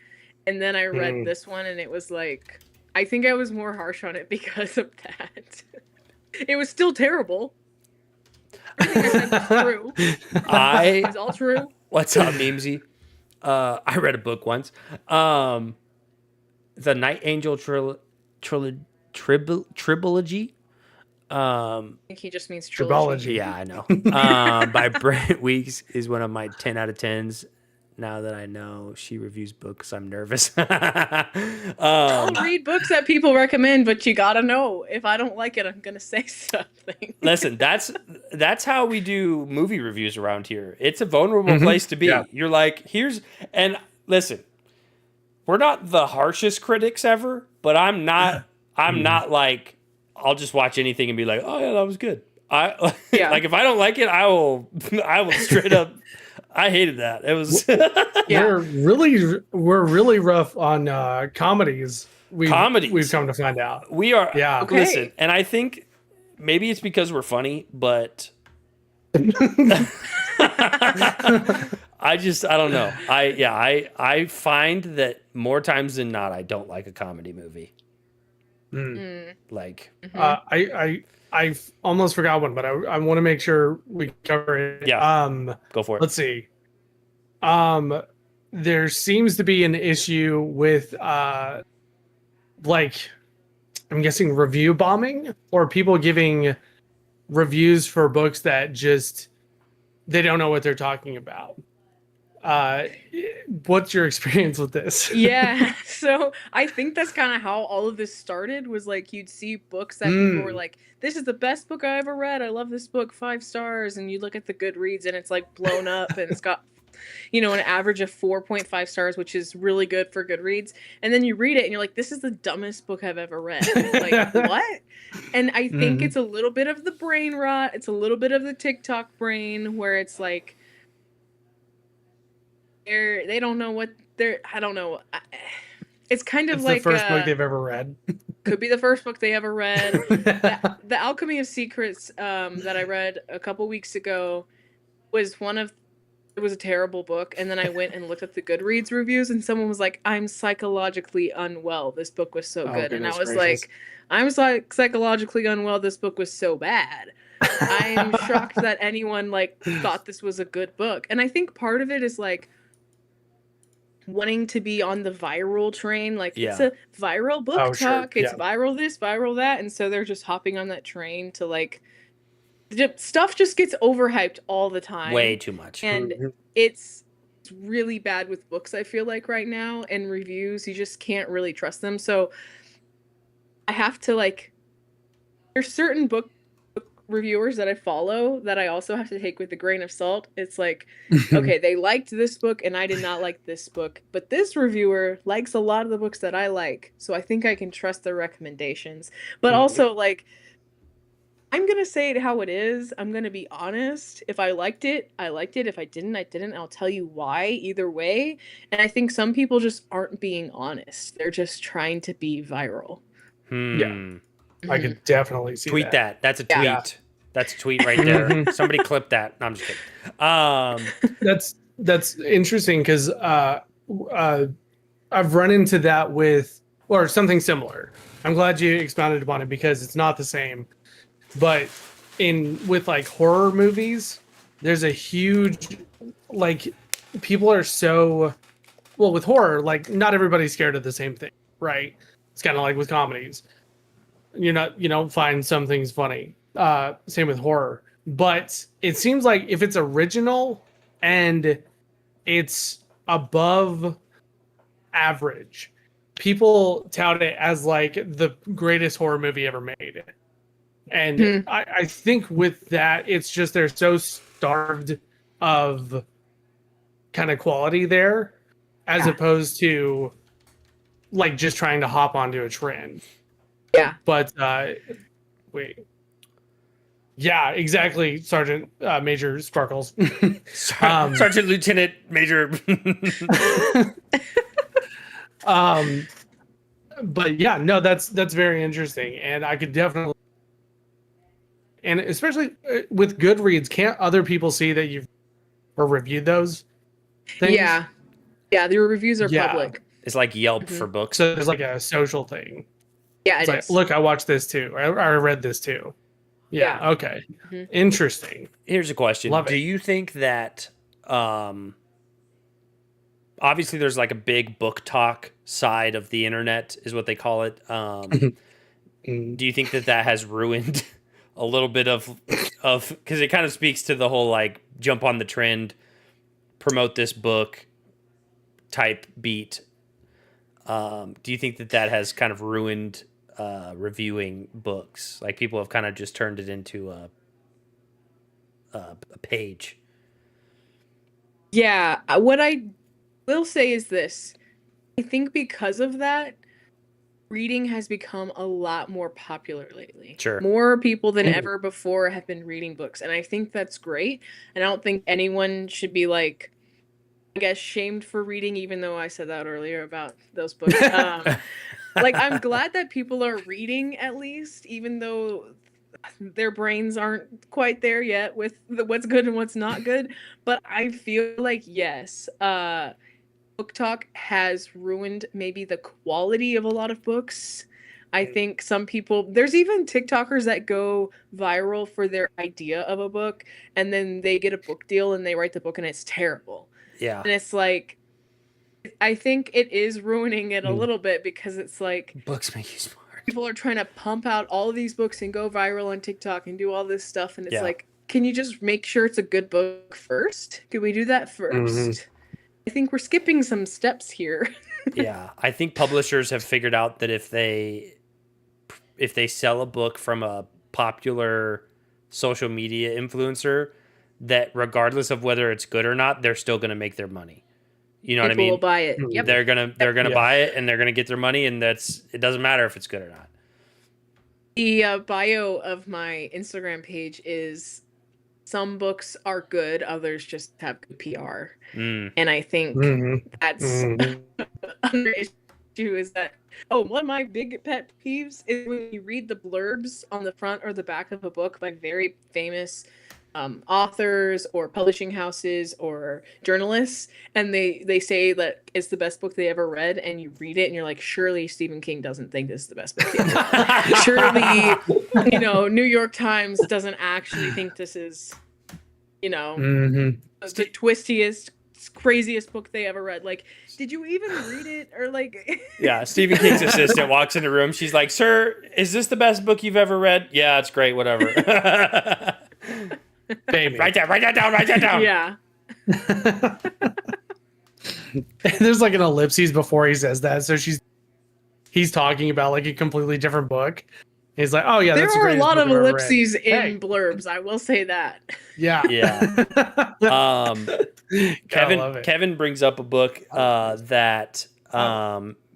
and then I read this one, and it was like, I think I was more harsh on it because of that. It was still terrible. Everything I said was true. It was all true. What's up, Memesy? I read a book once. The Night Angel Tribology. I think he just means Tribology. Yeah, I know. By Brent Weeks is one of my 10 out of 10s. Now that I know she reviews books, I'm nervous. I'll read books that people recommend, but you gotta know, if I don't like it, I'm gonna say something. Listen, that's how we do movie reviews around here. It's a vulnerable place to be. Yeah. You're like, and listen, we're not the harshest critics ever, but I'm not like, I'll just watch anything and be like, oh yeah, that was good. Like, if I don't like it, I will straight up. I hated that. It was. We're really rough on comedies. We've come to find out. We are. Yeah. Okay. Listen, and I think maybe it's because we're funny, but I don't know. I find that more times than not, I don't like a comedy movie. Like, I almost forgot one, but I want to make sure we cover it. Yeah. Go for it. Let's see. There seems to be an issue with like, I'm guessing review bombing, or people giving reviews for books that just they don't know what they're talking about. What's your experience with this? Yeah, so I think that's kind of how all of this started, was like, you'd see books that people were like, this is the best book I ever read, I love this book, 5 stars, and you look at the Goodreads and it's like blown up and it's got, an average of 4.5 stars, which is really good for Goodreads, and then you read it and you're like, this is the dumbest book I've ever read. Like, what? And I think it's a little bit of the brain rot, it's a little bit of the TikTok brain, where it's like, they don't know what they're, I don't know. it's kind of It's like the first book they've ever read. could be the first book they ever read. The Alchemy of Secrets that I read a couple weeks ago was it was a terrible book, and then I went and looked at the Goodreads reviews, and someone was like, "I'm psychologically unwell. This book was so good," and I was gracious. like, "I'm psychologically unwell. This book was so bad." I'm shocked that anyone like thought this was a good book, and I think part of it is like wanting to be on the viral train. Like it's a viral book Oh, sure. talk. It's viral this, viral that, and so they're just hopping on that train to like stuff just gets overhyped all the time. Way too much. And it's really bad with books, I feel like right now, and reviews. You just can't really trust them. So I have to like there's certain book reviewers that I follow that I also have to take with a grain of salt. It's like, okay, they liked this book and I did not like this book, but this reviewer likes a lot of the books that I like. So I think I can trust their recommendations. But also like I'm going to say it how it is. I'm going to be honest. If I liked it, I liked it. If I didn't, I didn't. I'll tell you why either way. And I think some people just aren't being honest. They're just trying to be viral. Yeah. I could definitely see tweet that. That's a tweet. Yeah. That's a tweet right there. Somebody clip that. No, I'm just kidding. That's interesting because I've run into that with or something similar. I'm glad you expounded upon it because it's not the same. But with like horror movies, there's a huge like people are so well with horror, like not everybody's scared of the same thing, right? It's kind of like with comedies. You don't find some things funny. Same with horror. But it seems like if it's original and it's above average, people tout it as like the greatest horror movie ever made. And I think with that, it's just they're so starved of kind of quality there as opposed to like just trying to hop onto a trend. Yeah. But wait. Yeah, exactly, Sergeant Major Sparkles. Sergeant Lieutenant Major. But yeah, no, that's very interesting, and I could definitely, and especially with Goodreads, can't other people see that you've or reviewed those things? Yeah, the reviews are public. It's like Yelp for books. So there's like a social thing. Yeah, it's it like, is. Look, I watched this too. I read this too. Yeah. Okay. Interesting. Here's a question. Love it. Do you think that obviously there's like a big book talk side of the internet is what they call it. Do you think that has ruined a little bit of because it kind of speaks to the whole like jump on the trend, promote this book type beat. Do you think that has kind of ruined reviewing books? Like people have kind of just turned it into a page. Yeah, what I will say is this. I think because of that, reading has become a lot more popular lately. Sure. More people than ever before have been reading books, and I think that's great. And I don't think anyone should be like, I guess, shamed for reading, even though I said that earlier about those books. Like, I'm glad that people are reading at least, even though their brains aren't quite there yet with what's good and what's not good. But I feel like, yes, book talk has ruined maybe the quality of a lot of books. I think some people, there's even TikTokers that go viral for their idea of a book, and then they get a book deal and they write the book and it's terrible. Yeah. And it's like, I think it is ruining it a little bit because it's like books make you smart. People are trying to pump out all of these books and go viral on TikTok and do all this stuff, and it's like, can you just make sure it's a good book first? Can we do that first? I think we're skipping some steps here. Yeah, I think publishers have figured out that if they sell a book from a popular social media influencer, that regardless of whether it's good or not, they're still going to make their money. You know what I mean? People will buy it. Yep. They're gonna buy it, and they're gonna get their money, and it doesn't matter if it's good or not. The bio of my Instagram page is some books are good, others just have good PR. And I think that's you is that one of my big pet peeves is when you read the blurbs on the front or the back of a book by very famous authors or publishing houses or journalists, and they say that it's the best book they ever read, and you read it and you're like, surely Stephen King doesn't think this is the best book he ever read. Surely, New York Times doesn't actually think this is, the twistiest, craziest book they ever read. Like, did you even read it? Or like Yeah, Stephen King's assistant walks in the room. She's like, "Sir, is this the best book you've ever read?" "Yeah, it's great, whatever." Baby. Write that down. Yeah. There's like an ellipses before he says that, so he's talking about like a completely different book. He's like, "Oh yeah, there that's the are a greatest lot book of I've ever read." ellipses in Hey. blurbs, I will say that. Yeah. Kevin brings up a book that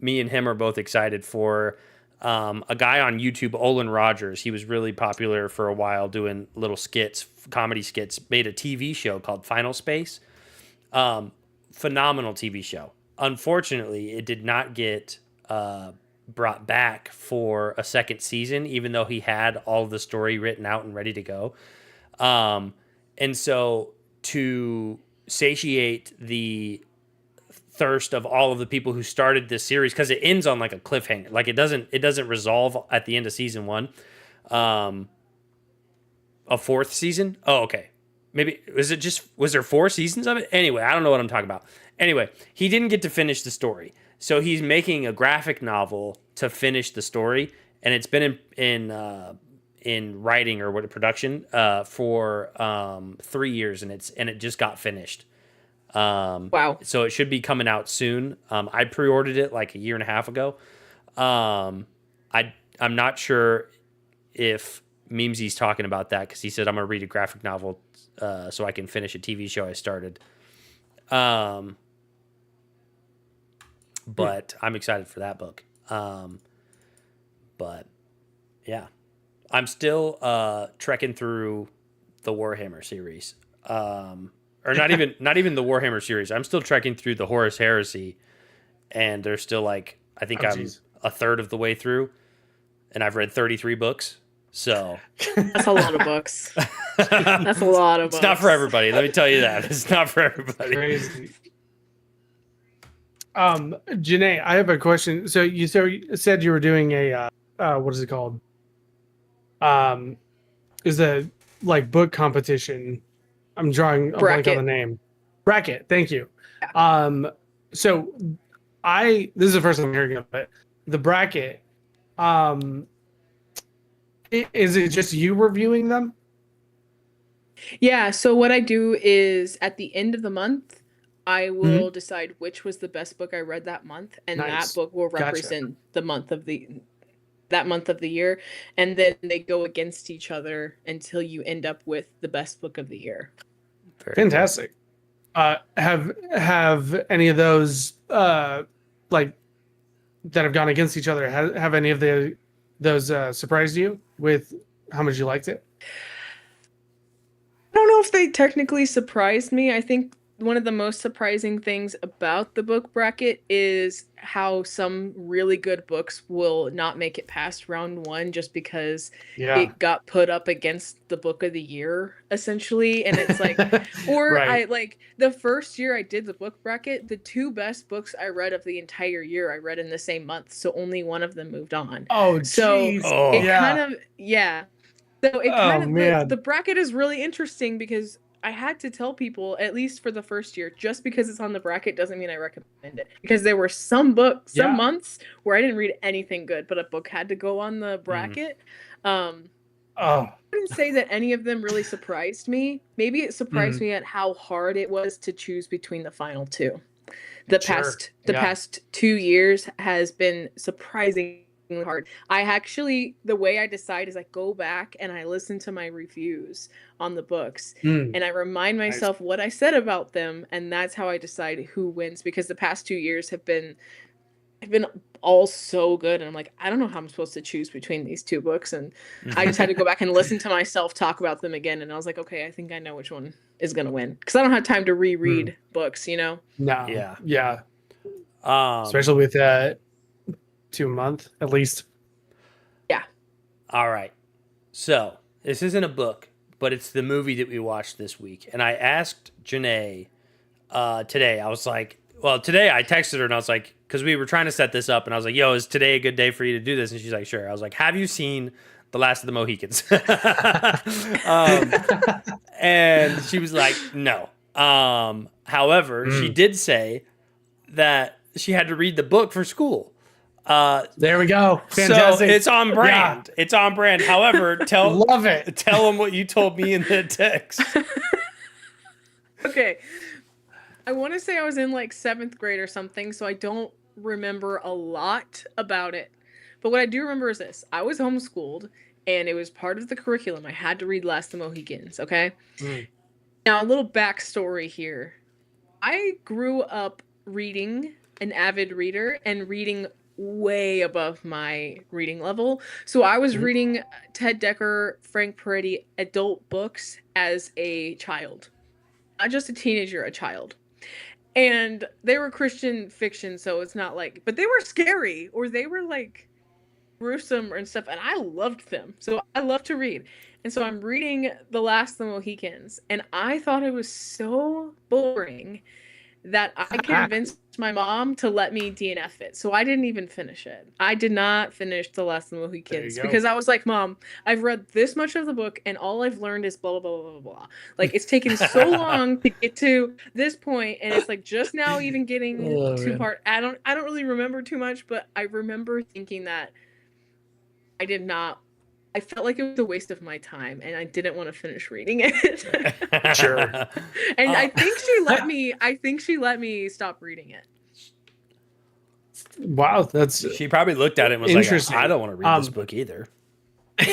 me and him are both excited for. A guy on YouTube, Olin Rogers, he was really popular for a while doing little skits, comedy skits, made a TV show called Final Space. Phenomenal TV show. Unfortunately, it did not get brought back for a second season, even though he had all of the story written out and ready to go. And so to satiate the thirst of all of the people who started this series, because it ends on like a cliffhanger, like it doesn't resolve at the end of season one. A fourth season? Oh, okay. Maybe was there 4 seasons of it? Anyway, I don't know what I'm talking about. Anyway, he didn't get to finish the story. So he's making a graphic novel to finish the story, and it's been in writing or production for 3 years, and it just got finished. Wow. So it should be coming out soon. I pre-ordered it like a year and a half ago. I'm not sure if Memesy's talking about that, because he said, "I'm gonna read a graphic novel so I can finish a TV show I started." But I'm excited for that book. But yeah, I'm still trekking through the Warhammer series. Or not even the Warhammer series. I'm still trekking through the Horus Heresy, and there's still like, I think I'm a third of the way through, and I've read 33 books. So that's a lot of books. That's a lot of books. It's not for everybody. Let me tell you that. It's not for everybody. Crazy. Janae, I have a question. So you said you were doing a what is it called? Is a like book competition. I'm drawing a blank on the name. Bracket. Thank you. Yeah. So this is the first time I'm hearing of it. The bracket. Is it just you reviewing them? Yeah. So what I do is at the end of the month, I will decide which was the best book I read that month, and that book will represent the month of that month of the year, and then they go against each other until you end up with the best book of the year. Very fantastic. Have any of those like that have gone against each other, have any of those surprised you with how much you liked it? I don't know if they technically surprised me. I think one of the most surprising things about the book bracket is how some really good books will not make it past round 1 just because it got put up against the book of the year, essentially. And it's like, or right. I like the first year I did the book bracket, the 2 best books I read of the entire year I read in the same month, so only one of them moved on. Oh, so geez. Kind of So it kind of the bracket is really interesting because I had to tell people, at least for the first year, just because it's on the bracket doesn't mean I recommend it. Because there were some months where I didn't read anything good, but a book had to go on the bracket. I wouldn't say that any of them really surprised me. Maybe it surprised me at how hard it was to choose between the final 2. The past 2 years has been surprisingly hard. The way I decide is I go back and I listen to my reviews on the books and I remind myself what I said about them, and that's how I decide who wins, because the past 2 years have been all so good, and I'm like, I don't know how I'm supposed to choose between these 2 books, and I just had to go back and listen to myself talk about them again, and I was like, okay, I think I know which one is gonna win, because I don't have time to reread books, No. Yeah. Especially with to a month at least. Yeah. All right. So this isn't a book, but it's the movie that we watched this week. And I asked Janae today. I was like, well, today I texted her and I was like, because we were trying to set this up, and I was like, yo, is today a good day for you to do this? And she's like, sure. I was like, have you seen The Last of the Mohicans? And she was like, no. However, she did say that she had to read the book for school. There we go. Fantastic. So it's on brand. Yeah. It's on brand. However, love it. Tell them what you told me in the text. Okay. I want to say I was in like 7th grade or something, so I don't remember a lot about it. But what I do remember is this. I was homeschooled, and it was part of the curriculum. I had to read Last of the Mohicans, okay? Now, a little backstory here. I grew up reading, an avid reader, and reading way above my reading level. So I was reading Ted Dekker, Frank Peretti adult books as a child. Not just a teenager, a child. And they were Christian fiction, so it's not like, but they were scary, or they were like gruesome and stuff, and I loved them. So I love to read. And so I'm reading The Last of the Mohicans, and I thought it was so boring that I convinced my mom to let me DNF it. So I didn't even finish it. I did not finish The Last of the Mohicans because I was like, Mom, I've read this much of the book and all I've learned is blah, blah, blah, blah, blah. Like, it's taken so long to get to this point, and it's like just now even getting to part. I don't really remember too much, but I remember thinking that I felt like it was a waste of my time, and I didn't want to finish reading it. Sure. And I think she let me stop reading it. Wow, that's she probably looked at it and was like, I don't want to read this book either. She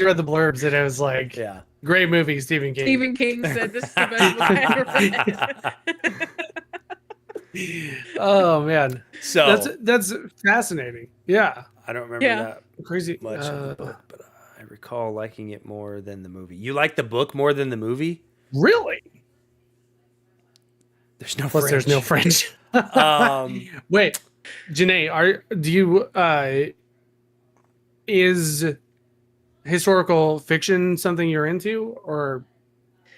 read the blurbs and it was like, yeah, great movie, Stephen King. Stephen King said this is the best book I ever read. Oh man. So that's fascinating. Yeah. I don't remember that crazy much of the book, but I recall liking it more than the movie. You like the book more than the movie? Really? There's no Plus French. There's no French. Wait, Janae, is historical fiction something you're into, or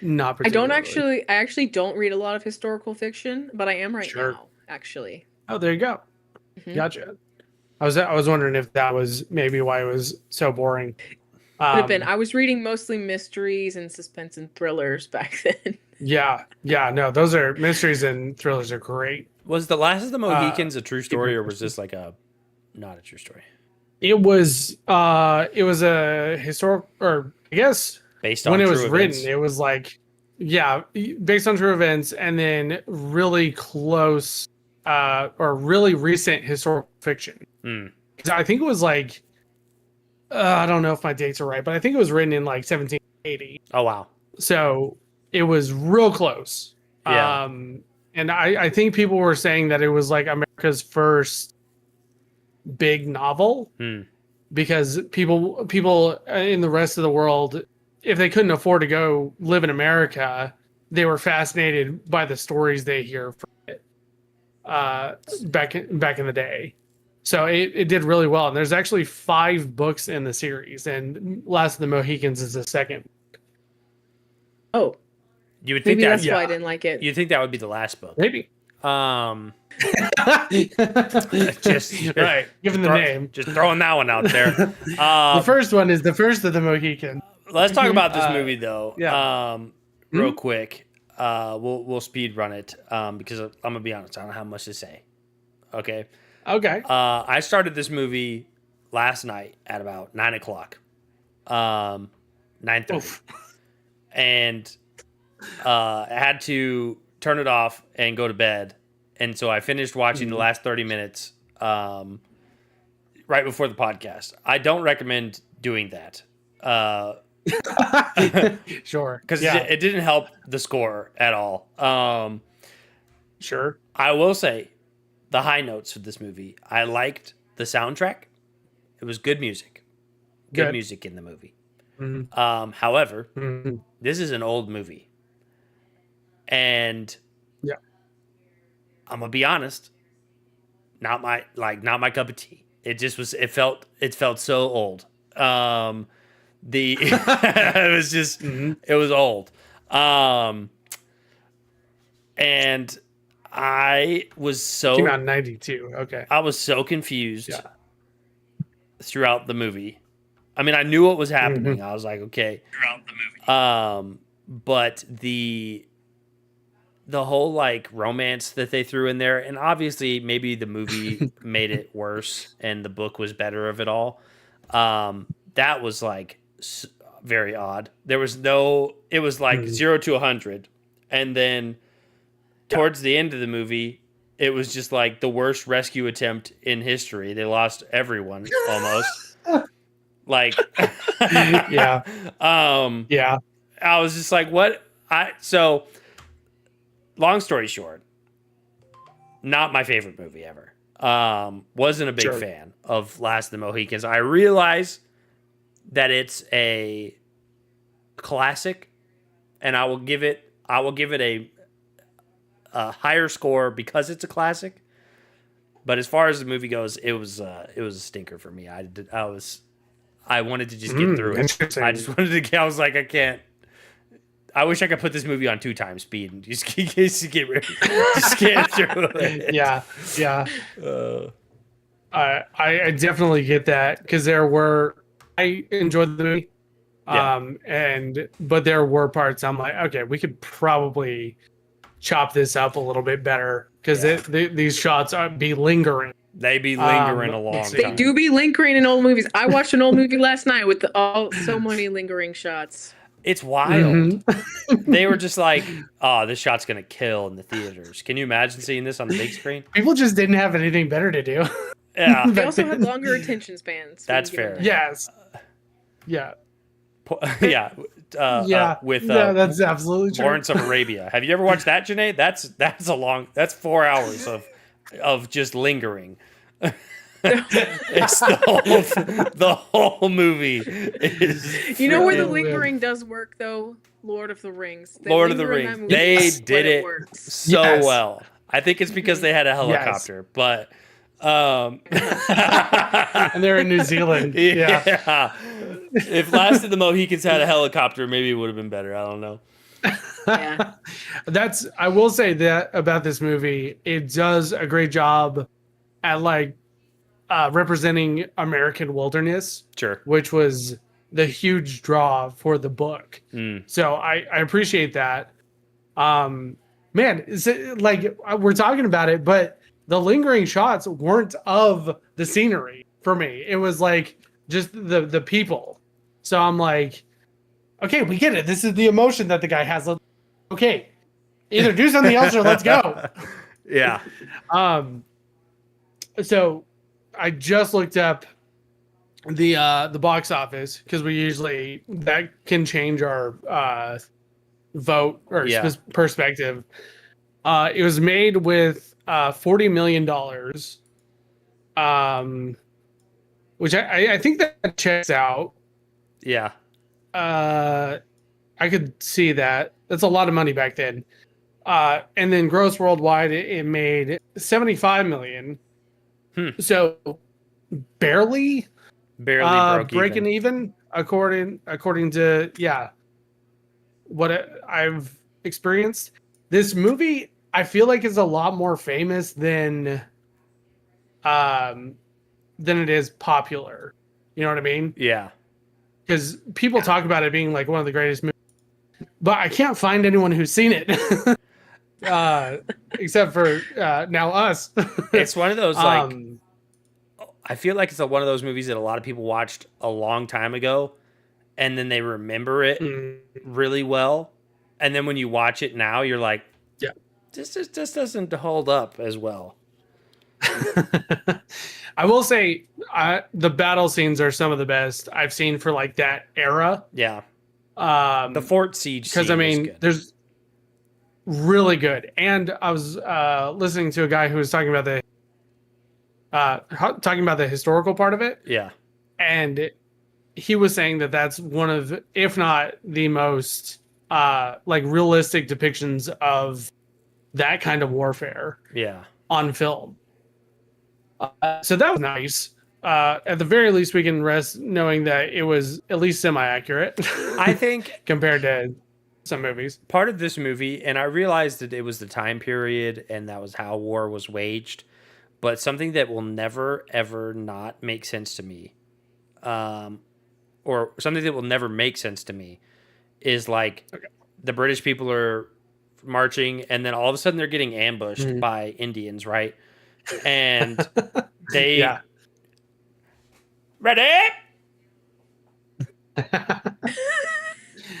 not particularly? I actually don't read a lot of historical fiction, but I am right now, actually. Oh, there you go. Gotcha. I was wondering if that was maybe why it was so boring. Could have been. I was reading mostly mysteries and suspense and thrillers back then. Yeah. No, those are mysteries and thrillers are great. Was The Last of the Mohicans a true story, or was this like not a true story? It was a historical, or I guess based on when it was true written, events? it was like, yeah, based on true events, and then really close or really recent historical fiction. Because I think it was like, I don't know if my dates are right, but I think it was written in like 1780. Oh wow! So it was real close. Yeah. And I think people were saying that it was like America's first big novel, because people in the rest of the world, if they couldn't afford to go live in America, they were fascinated by the stories they hear from it back in the day. So it did really well. And there's actually 5 books in the series, and Last of the Mohicans is the second. Oh, you would think maybe that's why I didn't like it. You'd think that would be the last book. Maybe. Just right, given the name, just throwing that one out there. The first one is the first of the Mohicans. Let's talk about this movie though. Yeah. Real quick. We'll speed run it because I'm gonna be honest, I don't have much to say. Okay. I started this movie last night at about 9:00, 9:30, and I had to turn it off and go to bed. And so I finished watching the last 30 minutes right before the podcast. I don't recommend doing that. Sure. Because it didn't help the score at all. Sure. I will say the high notes of this movie. I liked the soundtrack. It was good music. Good music in the movie. However, this is an old movie. And I'm going to be honest, not my cup of tea. It just was. It felt so old. It was just it was old. And I was Came so out in 92. Okay. I was so confused Yeah. throughout the movie. I mean, I knew what was happening. Mhm. I was like, okay. throughout the movie. But the whole like romance that they threw in there, and obviously maybe the movie made it worse and the book was better of it all. That was like very odd. There was no, it was like 0 to 100, and then towards the end of the movie, it was just like the worst rescue attempt in history. They lost everyone almost. Like, Yeah. Yeah. I was just like, what? So, long story short, not my favorite movie ever. Wasn't a big Sure. fan of Last of the Mohicans. I realize that it's a classic, and I will give it a higher score because it's a classic. But as far as the movie goes, it was a stinker for me. I wanted to just get through it. Interesting. I just wanted to get. I was like, I can't. I wish I could put this movie on 2 times speed and just get through it. Yeah. Yeah. I definitely get that because I enjoyed the movie. Yeah. But there were parts I'm like, okay, we could probably chop this up a little bit better because these shots be lingering. They be lingering a long They time. They do be lingering in old movies. I watched an old movie last night with so many lingering shots. It's wild. Mhm. They were just like, oh, this shot's going to kill in the theaters. Can you imagine seeing this on the big screen? People just didn't have anything better to do. Yeah. They also had longer attention spans. That's When you fair. get Yes. Yeah. Yeah. With that's absolutely true. Lawrence of Arabia. Have you ever watched that, Janae? That's 4 hours of just lingering. It's the whole movie is. You know where the freaking lingering does work though? Lord of the Rings. They Lord of the linger in that Rings. movie, They but did it works. so Yes. well. I think it's because they had a helicopter, but And they're in New Zealand. Yeah. yeah. If Last of the Mohicans had a helicopter, maybe it would have been better. I don't know. Yeah. I will say that about this movie, it does a great job at like representing American wilderness, Sure. which was the huge draw for the book. So I appreciate that. Man, like we're talking about it, but the lingering shots weren't of the scenery for me. It was like just the people. So I'm like, okay, we get it. This is the emotion that the guy has. Okay, either do something else or let's go. Yeah. So I just looked up the box office because that can change our vote or perspective. It was made with $40 million, which I think that checks out. Yeah. I could see that. That's a lot of money back then. And then gross worldwide, it made 75 million. So barely Broke breaking even according to what I've experienced. This movie, I feel like, is a lot more famous than it is popular. You know what I mean? Yeah. Because people talk about it being like one of the greatest movies, but I can't find anyone who's seen it, except for now us. It's one of those like I feel like it's one of those movies that a lot of people watched a long time ago, and then they remember it really well, and then when you watch it now, you're like, yeah, this doesn't hold up as well. I will say the battle scenes are some of the best I've seen for like that era. Yeah. The Fort Siege because I scene is mean, good. there's really good. And I was listening to a guy who was talking about the historical part of it, Yeah. and he was saying that that's one of, if not the most like realistic depictions of that kind of warfare Yeah. on film. So that was nice. At the very least, we can rest knowing that it was at least semi-accurate. I think compared to some movies. part of this movie, and I realized that it was the time period and that was how war was waged, but something that will never ever not make sense to me, or something that will never make sense to me, is like the British people are marching and then all of a sudden they're getting ambushed by Indians, right? And they ready,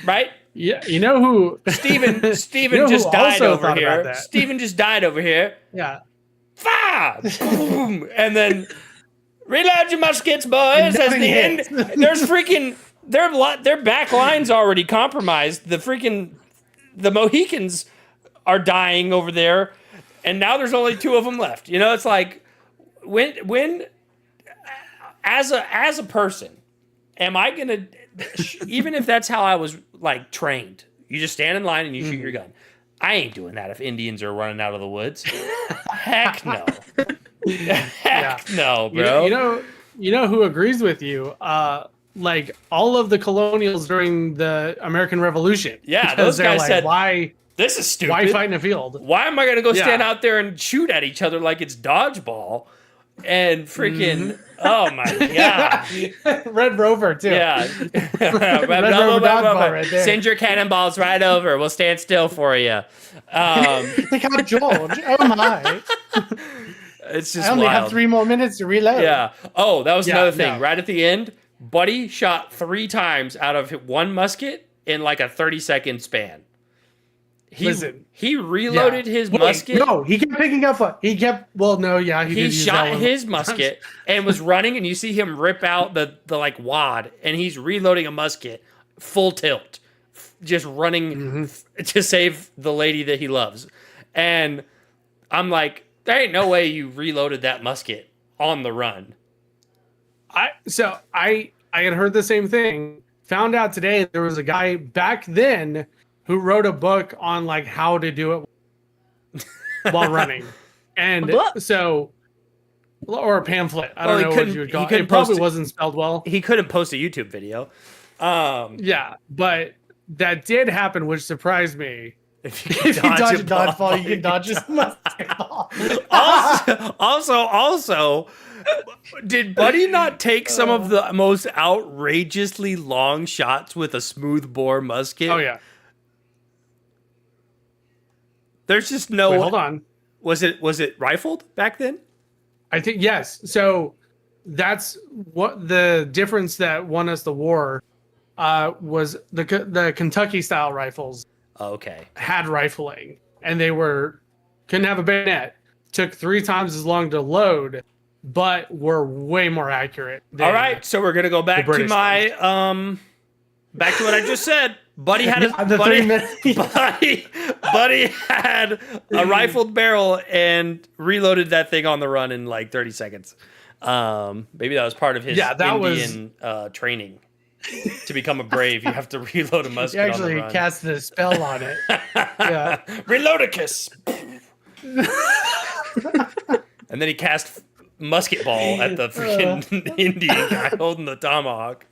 right? Yeah, you know who Steven You know just who died also over thought about here. that? Steven just died over here. Yeah. Fire! Boom! And then reload your muskets, boys. As the end, there's freaking their back line's already compromised. The Mohicans are dying over there, and now there's only 2 of them left. You know, it's like when as a person, am I gonna, even if that's how I was like trained, you just stand in line and you shoot your gun. I ain't doing that if Indians are running out of the woods. Heck no. Heck no, bro. You know who agrees with you? Like all of the colonials during the American Revolution. Yeah, Because those guys like, said, why this is stupid. why fight in a field? Why am I going to go stand Yeah. out there and shoot at each other like it's dodgeball? And freaking, oh my God. Red Rover too. Yeah. Red Rover dodgeball right there. Send your cannonballs right over. We'll stand still for you. Like how George. Oh my! It's just I only wild. have 3 more minutes to reload. Yeah. Oh, that was Yeah, another thing. no. Right at the end, Buddy shot 3 times out of 1 musket in like a 30-second span. He reloaded his musket. No, he kept picking up. He He shot his musket and was running, and you see him rip out the like wad, and he's reloading a musket full tilt, just running to save the lady that he loves. And I'm like, there ain't no way you reloaded that musket on the run. I had heard the same thing. Found out today there was a guy back then who wrote a book on like how to do it while running, and so or a pamphlet. I don't know what you would call it. It probably wasn't spelled well. He couldn't post a YouTube video. Yeah, but that did happen, which surprised me. If you If you dodge a dodgeball, you can dodge a ball. Also, did Buddy not take some of the most outrageously long shots with a smooth bore musket? Oh yeah. There's just no. Wait, hold on. Was it rifled back then? I think yes. So that's what the difference that won us the war was the Kentucky style rifles Okay. had rifling, and they couldn't have a bayonet. Took 3 times as long to load, but were way more accurate. All right, so we're gonna go back to British my back to what I just said. Buddy had The 3 minutes. Buddy had a rifled barrel and reloaded that thing on the run in like 30 seconds. Maybe that was part of his Indian training. To become a brave, you have to reload a You musket on the actually run. casted a spell on it. Yeah. Reloadicus. And then he cast musket ball at the freaking Indian guy holding the tomahawk.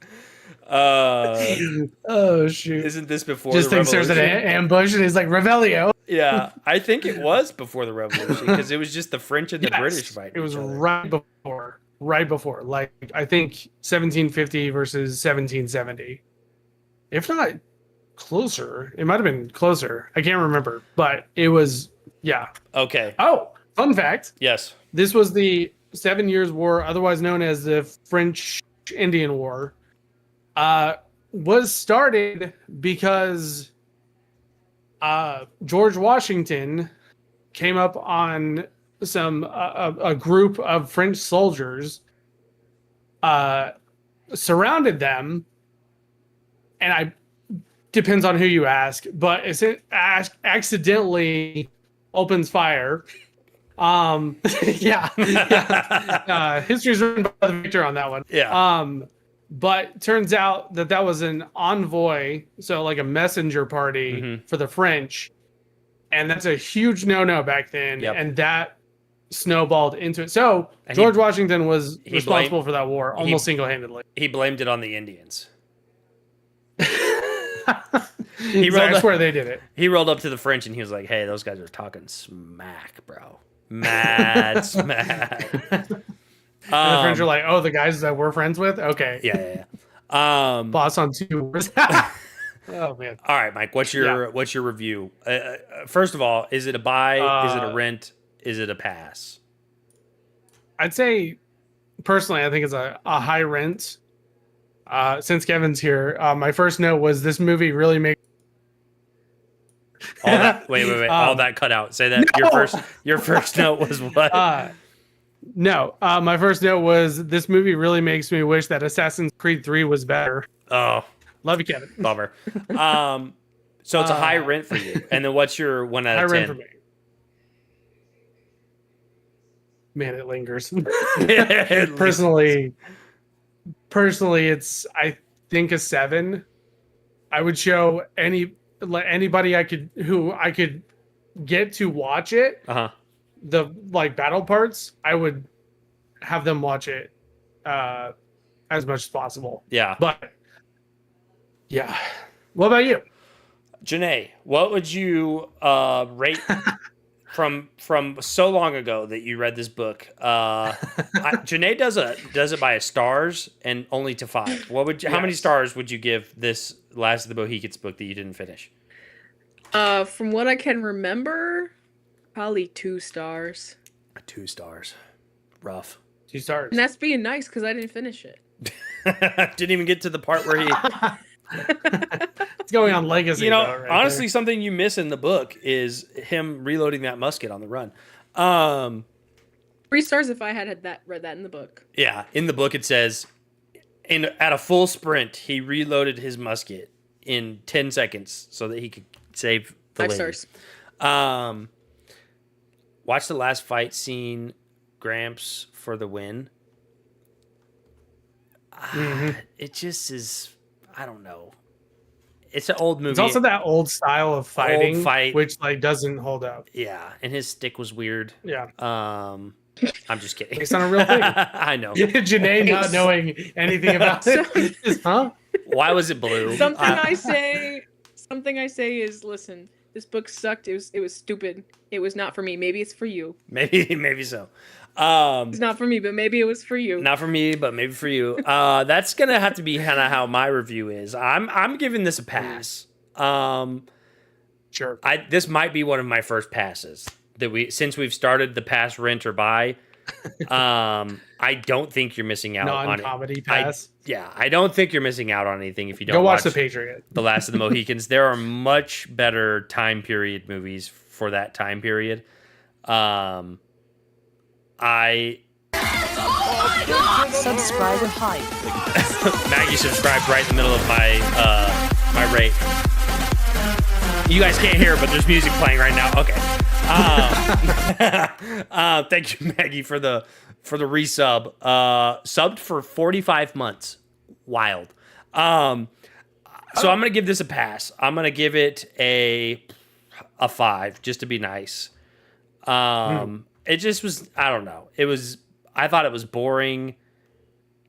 Oh shoot! Isn't this before Just the thinks there's an revolution? ambush, and he's like Revelio. Yeah, I think it was before the revolution because it was just the French and the Yes, British fighting. It was each other. right before. Like I think 1750 versus 1770, if not closer. It might have been closer. I can't remember, but it was Okay. Oh, fun fact: Yes. this was the 7 Years' War, otherwise known as the French Indian War. Was started because George Washington came up on a group of French soldiers, surrounded them, and depends on who you ask, but it's accidentally opens fire. History's written by the victor on that one. Yeah. But turns out that was an envoy, so like a messenger party for the French, and that's a huge no-no back then. Yep. And that snowballed into it. So And George Washington was he responsible blamed- for that war he- almost single-handedly. He blamed it on the Indians. He rolled I up- swear they did it. He rolled up to the French and he was like, "Hey, those guys are talking smack, bro. Mad smack." And the French are like, "Oh, the guys that we're friends with? Okay, Yeah. boss on 2 words." Oh man, All right, Mike. What's your review? First of all, is it a buy? Is it a rent? Is it a pass? I'd say personally, I think it's a high rent. Since Kevin's here, my first note was this movie really makes. All that, wait. All that cut out. Say that. No! Your first note was what? No, my first note was this movie really makes me wish that Assassin's Creed 3 was better. Oh, Love you, Kevin. bummer. So it's a high rent for you. And then what's your 1 out High of 10? rent for me. Man, it lingers. Personally, it's I think a 7. I would show anybody I could get to watch it. Uh-huh. The like battle parts, I would have them watch it as much as possible. Yeah. But yeah. What about you? Janae, what would you rate from so long ago that you read this book? Janae does it by a stars and only to 5. What would how many Yes. stars would you give this Last of the Mohicans book that you didn't finish? From what I can remember, probably 2 stars. 2 stars. Rough. 2 stars. And that's being nice because I didn't finish it. Didn't even get to the part where he. It's going on legacy. You know, though, right honestly, there. something you miss in the book is him reloading that musket on the run. 3 stars if I had read that in the book. Yeah, in the book it says, at a full sprint, he reloaded his musket in 10 seconds so that he could save the 5 lady. stars. Watch the last fight scene, Gramps for the win. It just is, I don't know. It's an old movie. It's also that old style of fighting, fight. which like doesn't hold up. Yeah, and his stick was weird. Yeah, I'm just kidding. based on a real thing. I know. Janae not knowing anything about it. Huh? Why was it blue? Something I say is, listen, this book sucked. It was stupid. It was not for me. Maybe it's for you. Maybe so. It's not for me, but maybe it was for you. Not for me, but maybe for you. That's gonna have to be kind of how my review is. I'm giving this a pass. Sure. This might be one of my first passes that since we've started the pass, rent, or buy. I don't think you're missing out on it. Non-comedy pass. I don't think you're missing out on anything if you don't Go watch The Patriot. The Last of the Mohicans. There are much better time period movies for that time period. Subscribe and hype. Maggie subscribed right in the middle of my my rate. You guys can't hear it, but there's music playing right now. Okay. Thank you, Maggie, for the resub. Subbed for 45 months. Wild. So I'm gonna give this a pass. I'm gonna give it a 5, just to be nice. It just was, I don't know. I thought it was boring.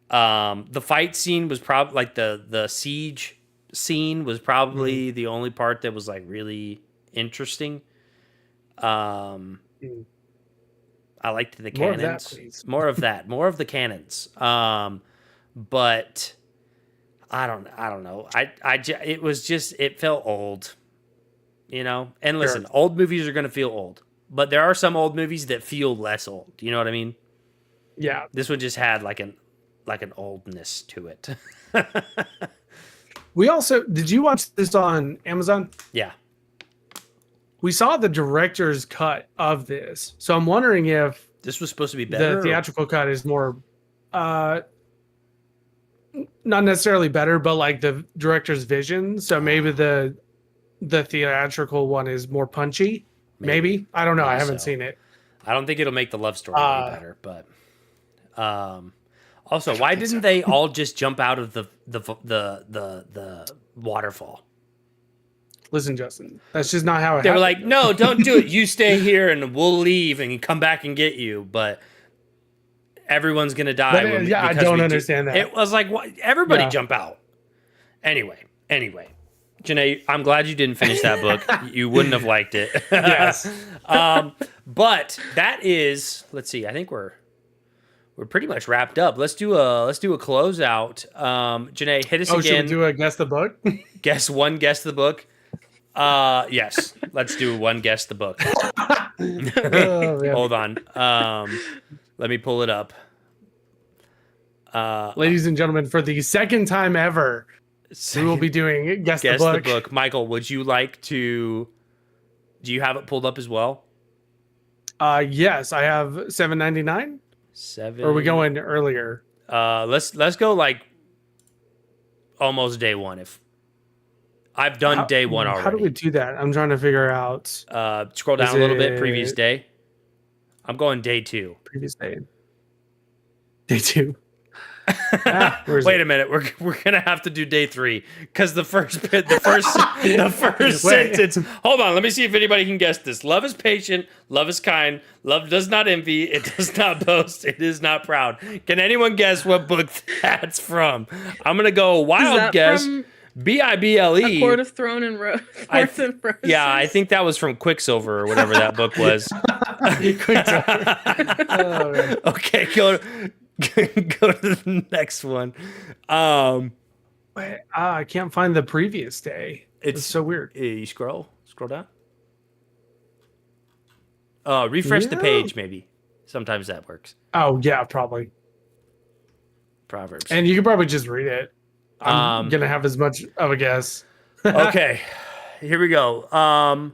The fight scene was probably like the siege scene was probably the only part that was like really interesting. I liked the More of that, cannons. please. More of that. More of the cannons. But I don't know. It was just, it felt old, you know? And listen, old movies are going to feel old, but there are some old movies that feel less old. You know what I mean? Yeah. This one just had like an oldness to it. We also did you watch this on Amazon? Yeah. We saw the director's cut of this, so I'm wondering if This was supposed to be better. the theatrical cut is more, not necessarily better, but like the director's vision. So maybe the theatrical one is more punchy. Maybe I don't know. I Maybe haven't so. seen it. I don't think it'll make the love story any better, but also, why didn't they all just jump out of the waterfall? listen, Justin, that's just not how it They were happened. like, no, don't do it. You stay here and we'll leave and come back and get you. But everyone's going to die. But, when I because don't we understand that. It was like, what? Everybody Yeah. jump out. Anyway. Janae, I'm glad you didn't finish that book. You wouldn't have liked it. Yes. But that is, let's see, I think we're pretty much wrapped up. Let's do a closeout. Janae, hit us Oh, should again. we do a guess the book? Guess the book. Yes, let's do one guess the book. Oh, man. Hold on. Let me pull it up. Ladies and gentlemen, for the second time ever, we will be doing guess the book. Michael, would you like to? Do you have it pulled up as well? Yes, I have $7.99. 7. Or are we going earlier? Let's go like almost day one. If I've done day one already. How do we do that? I'm trying to figure out. Scroll down a little bit. Previous day. I'm going day 2. Previous day. Day 2. Wait a minute, we're gonna have to do day 3 because the first sentence. Hold on, let me see if anybody can guess this. Love is patient, love is kind, love does not envy, it does not boast, it is not proud. Can anyone guess what book that's from? I'm gonna go wild guess. Bible. A Court of Thorns and Roses. Yeah, I think that was from Quicksilver or whatever that book was. Oh, man. Okay, go to the next one. Wait, I can't find the previous day. It's so weird. You scroll down. Refresh the page, maybe. Sometimes that works. Oh yeah, probably. Proverbs. And you could probably just read it. I'm gonna have as much of a guess. Okay, here we go.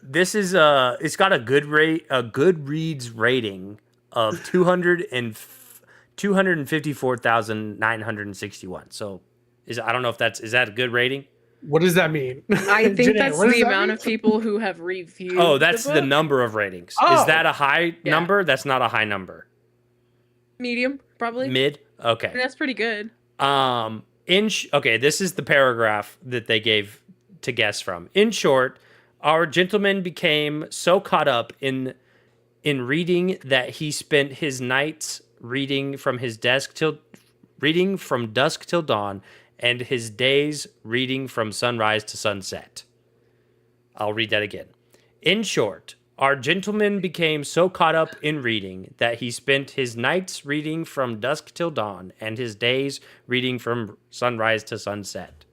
This is it's got a Goodreads rating of 254,961. So I don't know if is that a good rating? What does that mean? I think Janae, that's what does the that amount mean? of people who have reviewed. Oh, that's the the book. number of ratings. Oh. Is that a high Yeah. number? That's not a high number. Medium, probably. Mid? Okay. That's pretty good. Okay, this is the paragraph that they gave to guess from. In short, our gentleman became so caught up in reading that he spent his nights reading from dusk till dawn, and his days reading from sunrise to sunset. I'll read that again. In short, our gentleman became so caught up in reading that he spent his nights reading from dusk till dawn, and his days reading from sunrise to sunset.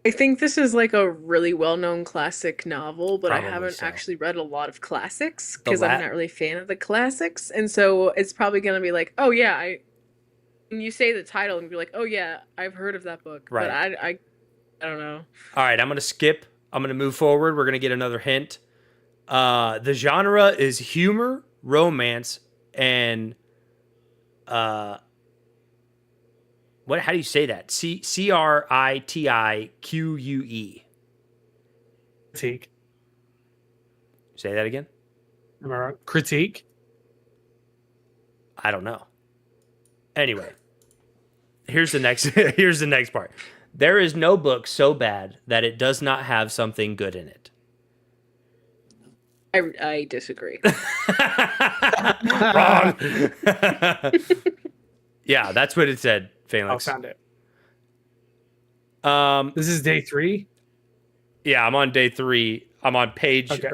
I think this is like a really well-known classic novel, but Probably I haven't so. actually read a lot of classics because I'm not really a fan of the classics, and so it's probably gonna be like, oh yeah, when you say the title and be like, oh yeah, I've heard of that book, Right. but I don't know. All right, I'm going to skip. I'm going to move forward. We're going to get another hint. The genre is humor, romance, and how do you say that? Critique. Critique. Say that again? Am I wrong? Critique. I don't know. Anyway, here's the next part. There is no book so bad that it does not have something good in it. I disagree. Wrong. Yeah, that's what it said, I Phalanx. found it. Um, This is day 3. yeah, I'm on day 3. I'm on page Okay.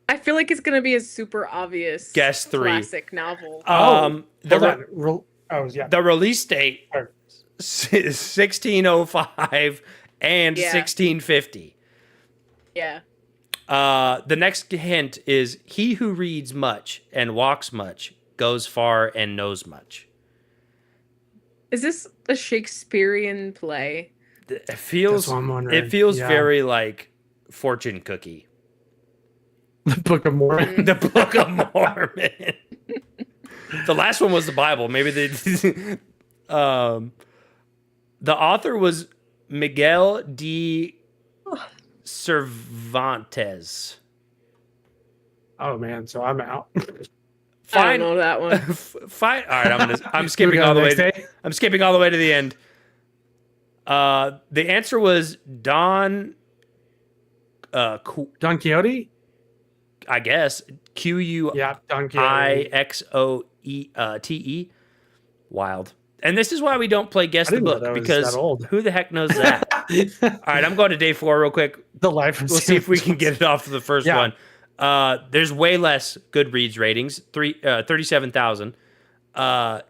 I feel like it's gonna be a super obvious Guess 3. classic novel. The Hold on. Yeah. the release date Sorry. is 1605 and Yeah. 1650. Yeah. The next hint is he who reads much and walks much goes far and knows much. Is this a Shakespearean play? It feels That's what I'm wondering. Yeah. very like fortune cookie. The Book of Mormon. The Book of Mormon. The last one was the Bible. Maybe they the author was Miguel de Cervantes. Oh man, so I'm out. I don't know that one. Fine. All right, I'm skipping all the way. I'm skipping all the way to the end. The answer was Don. Don Quixote. I guess Quixote. Yeah, Don Quixote. Wild. And this is why we don't play Guess I the didn't know Book, that was because that old. who the heck knows that? All right, I'm going to day 4 real quick. The life of We'll see if we can get it off of the first Yeah. one. There's way less Goodreads ratings, 37,000.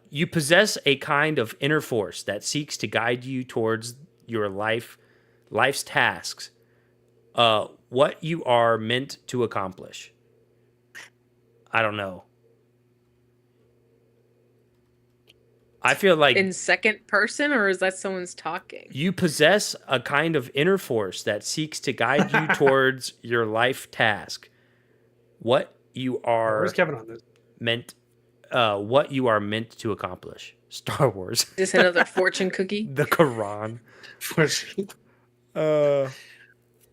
You possess a kind of inner force that seeks to guide you towards your life's tasks. What you are meant to accomplish. I don't know. I feel like In second person, or is that someone's talking? you possess a kind of inner force that seeks to guide you towards your life task. What you are Where's Kevin on this? what you are meant to accomplish. Star Wars. Is this another fortune cookie? The Quran.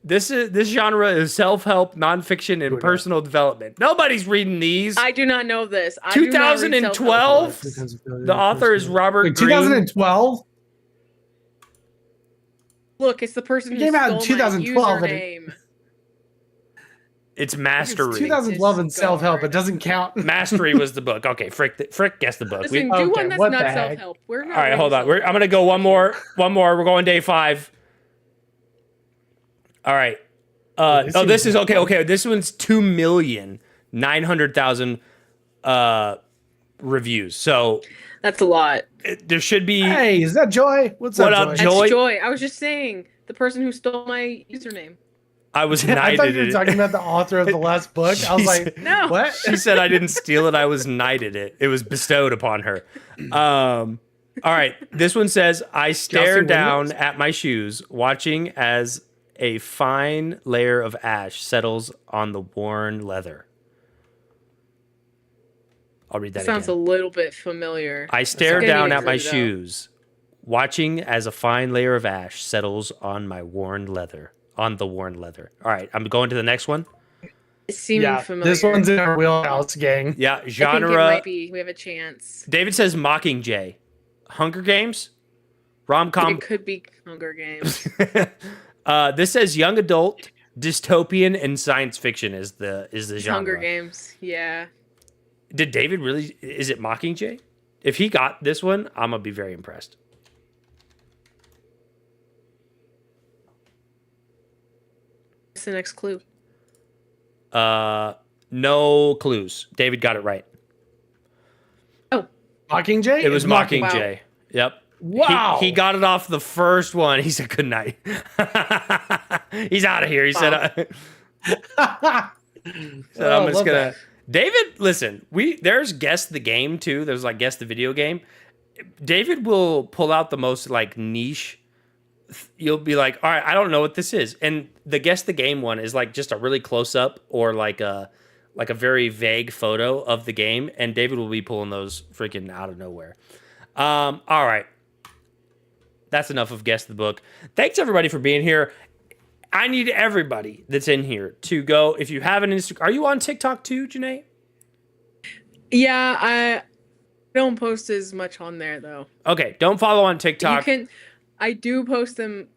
This genre is self-help, nonfiction, and personal development. Nobody's reading these. I do not know this. I do not read 2012. self-help. The author is Robert Wait, Greene. 2012. Look, it's the person who It came out in stole 2012, my and username. It's Mastery. It's 2012 and self-help. It doesn't count. Mastery was the book. Okay, Frick guessed the book. Listen, do Okay, one that's what not the heck? self-help. We're not. All right, reading hold on. self-help. I'm gonna go one more. We're going day 5. All right. This is okay. Okay, this one's 2,900,000 reviews. So That's a lot. there should be. Hey, is that Joy? What's What up, up, Joy? Joy? That's Joy. I was just saying the person who stole my username. I was I thought knighted you were it. talking about the author of the last book. I was like, No. what? She said I didn't steal it. I was knighted it. It was bestowed upon her. All right. This one says, I stare Jocelyn down Williams? at my shoes, watching as a fine layer of ash settles on the worn leather. I'll read that Sounds again. a little bit familiar. I stare Getting down it at my through, though. shoes, watching as a fine layer of ash settles on my worn leather. On the worn leather. All right. I'm going to the next one. It seemed Yeah, familiar. this one's in our wheelhouse, gang. Yeah. I think it Genre. might be. We have a chance. David says Mockingjay. Hunger Games? Rom-com. It could be Hunger Games. This says young adult, dystopian, and science fiction is the genre. Hunger Games. Yeah. Did David really? Is it Mockingjay? If he got this one, I'm gonna be very impressed. What's the next clue? No clues. David got it right. Oh, Mockingjay? It was It's Mocking- Mockingjay. Yep. Wow. He got it off the first one. He said good night. He's out of here. He said, I I'm just love gonna. that. David, listen. There's guess the game too. There's like guess the video game. David will pull out the most like niche. You'll be like, all right, I don't know what this is, and the guess the game one is like just a really close up or like a very vague photo of the game, and David will be pulling those freaking out of nowhere. All right. That's enough of Guess the Book. Thanks, everybody, for being here. I need everybody that's in here to go. If you have an Instagram... Are you on TikTok too, Janae? yeah. I don't post as much on there though. Okay, don't follow on TikTok. You can. I do post them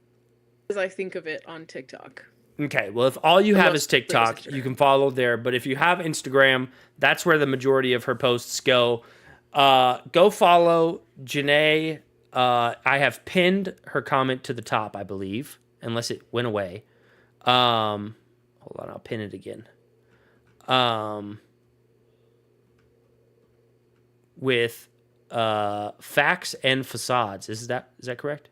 as I think of it on TikTok. Okay, well, if all you have is Most TikTok, places. you can follow there. But if you have Instagram, that's where the majority of her posts go. Go follow Janae. I have pinned her comment to the top, I believe, unless it went away. Hold on, I'll pin it again. With facts and facades. Is that correct?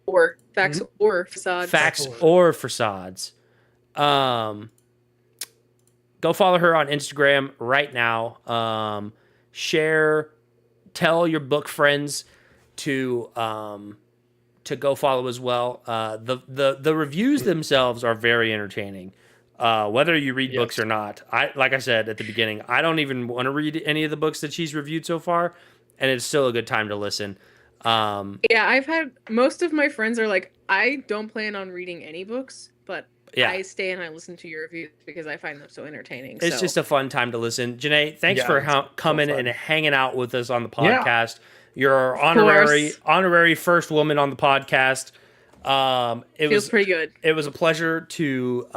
Or facts or facades. Facts or facades. Go follow her on Instagram right now. Share, tell your book friends to go follow as well. The reviews themselves are very entertaining. Whether you read books or not, like I said at the beginning, I don't even want to read any of the books that she's reviewed so far, and it's still a good time to listen. Yeah, I've had most of my friends are like, I don't plan on reading any books, but Yeah. I stay and I listen to your reviews because I find them so entertaining. It's just a fun time to listen. Janae, thanks for coming and hanging out with us on the podcast. You're our honorary first woman on the podcast. It Feels was pretty good. It was a pleasure to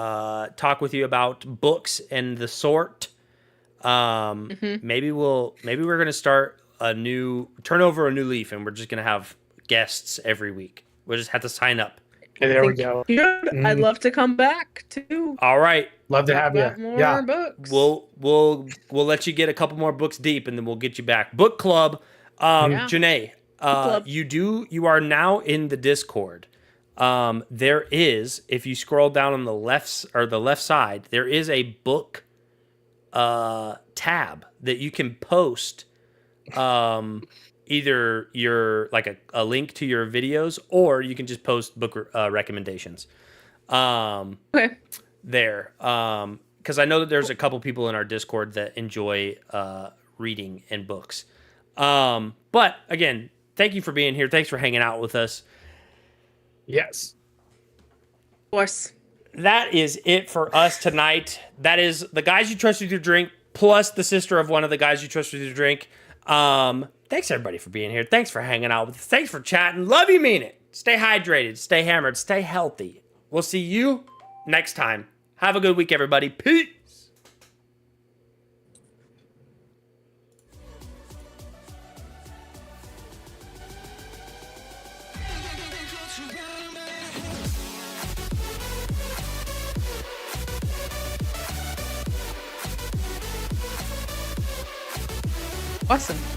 talk with you about books and the sort. Maybe we're gonna start turn over a new leaf, and we're just gonna have guests every week. We'll just have to sign up. Okay, there we go. I'd love to come back too. All right, Love to Talk have you. about more Yeah. books. we'll let you get a couple more books deep, and then we'll get you back. Book club, Yeah. Janae. club. You are now in the Discord. There is, if you scroll down on the left side, there is a book tab that you can post either your like a link to your videos, or you can just post book recommendations Okay. there, because I know that there's a couple people in our Discord that enjoy reading and books. But again, thank you for being here. Thanks for hanging out with us. Yes. Of course. That is it for us tonight. That is the guys you trust with your drink, plus the sister of one of the guys you trust with your drink. Thanks everybody for being here. Thanks for hanging out with us. Thanks for chatting. Love you, mean it. Stay hydrated, stay hammered, stay healthy. We'll see you next time. Have a good week, everybody. Peace. Awesome.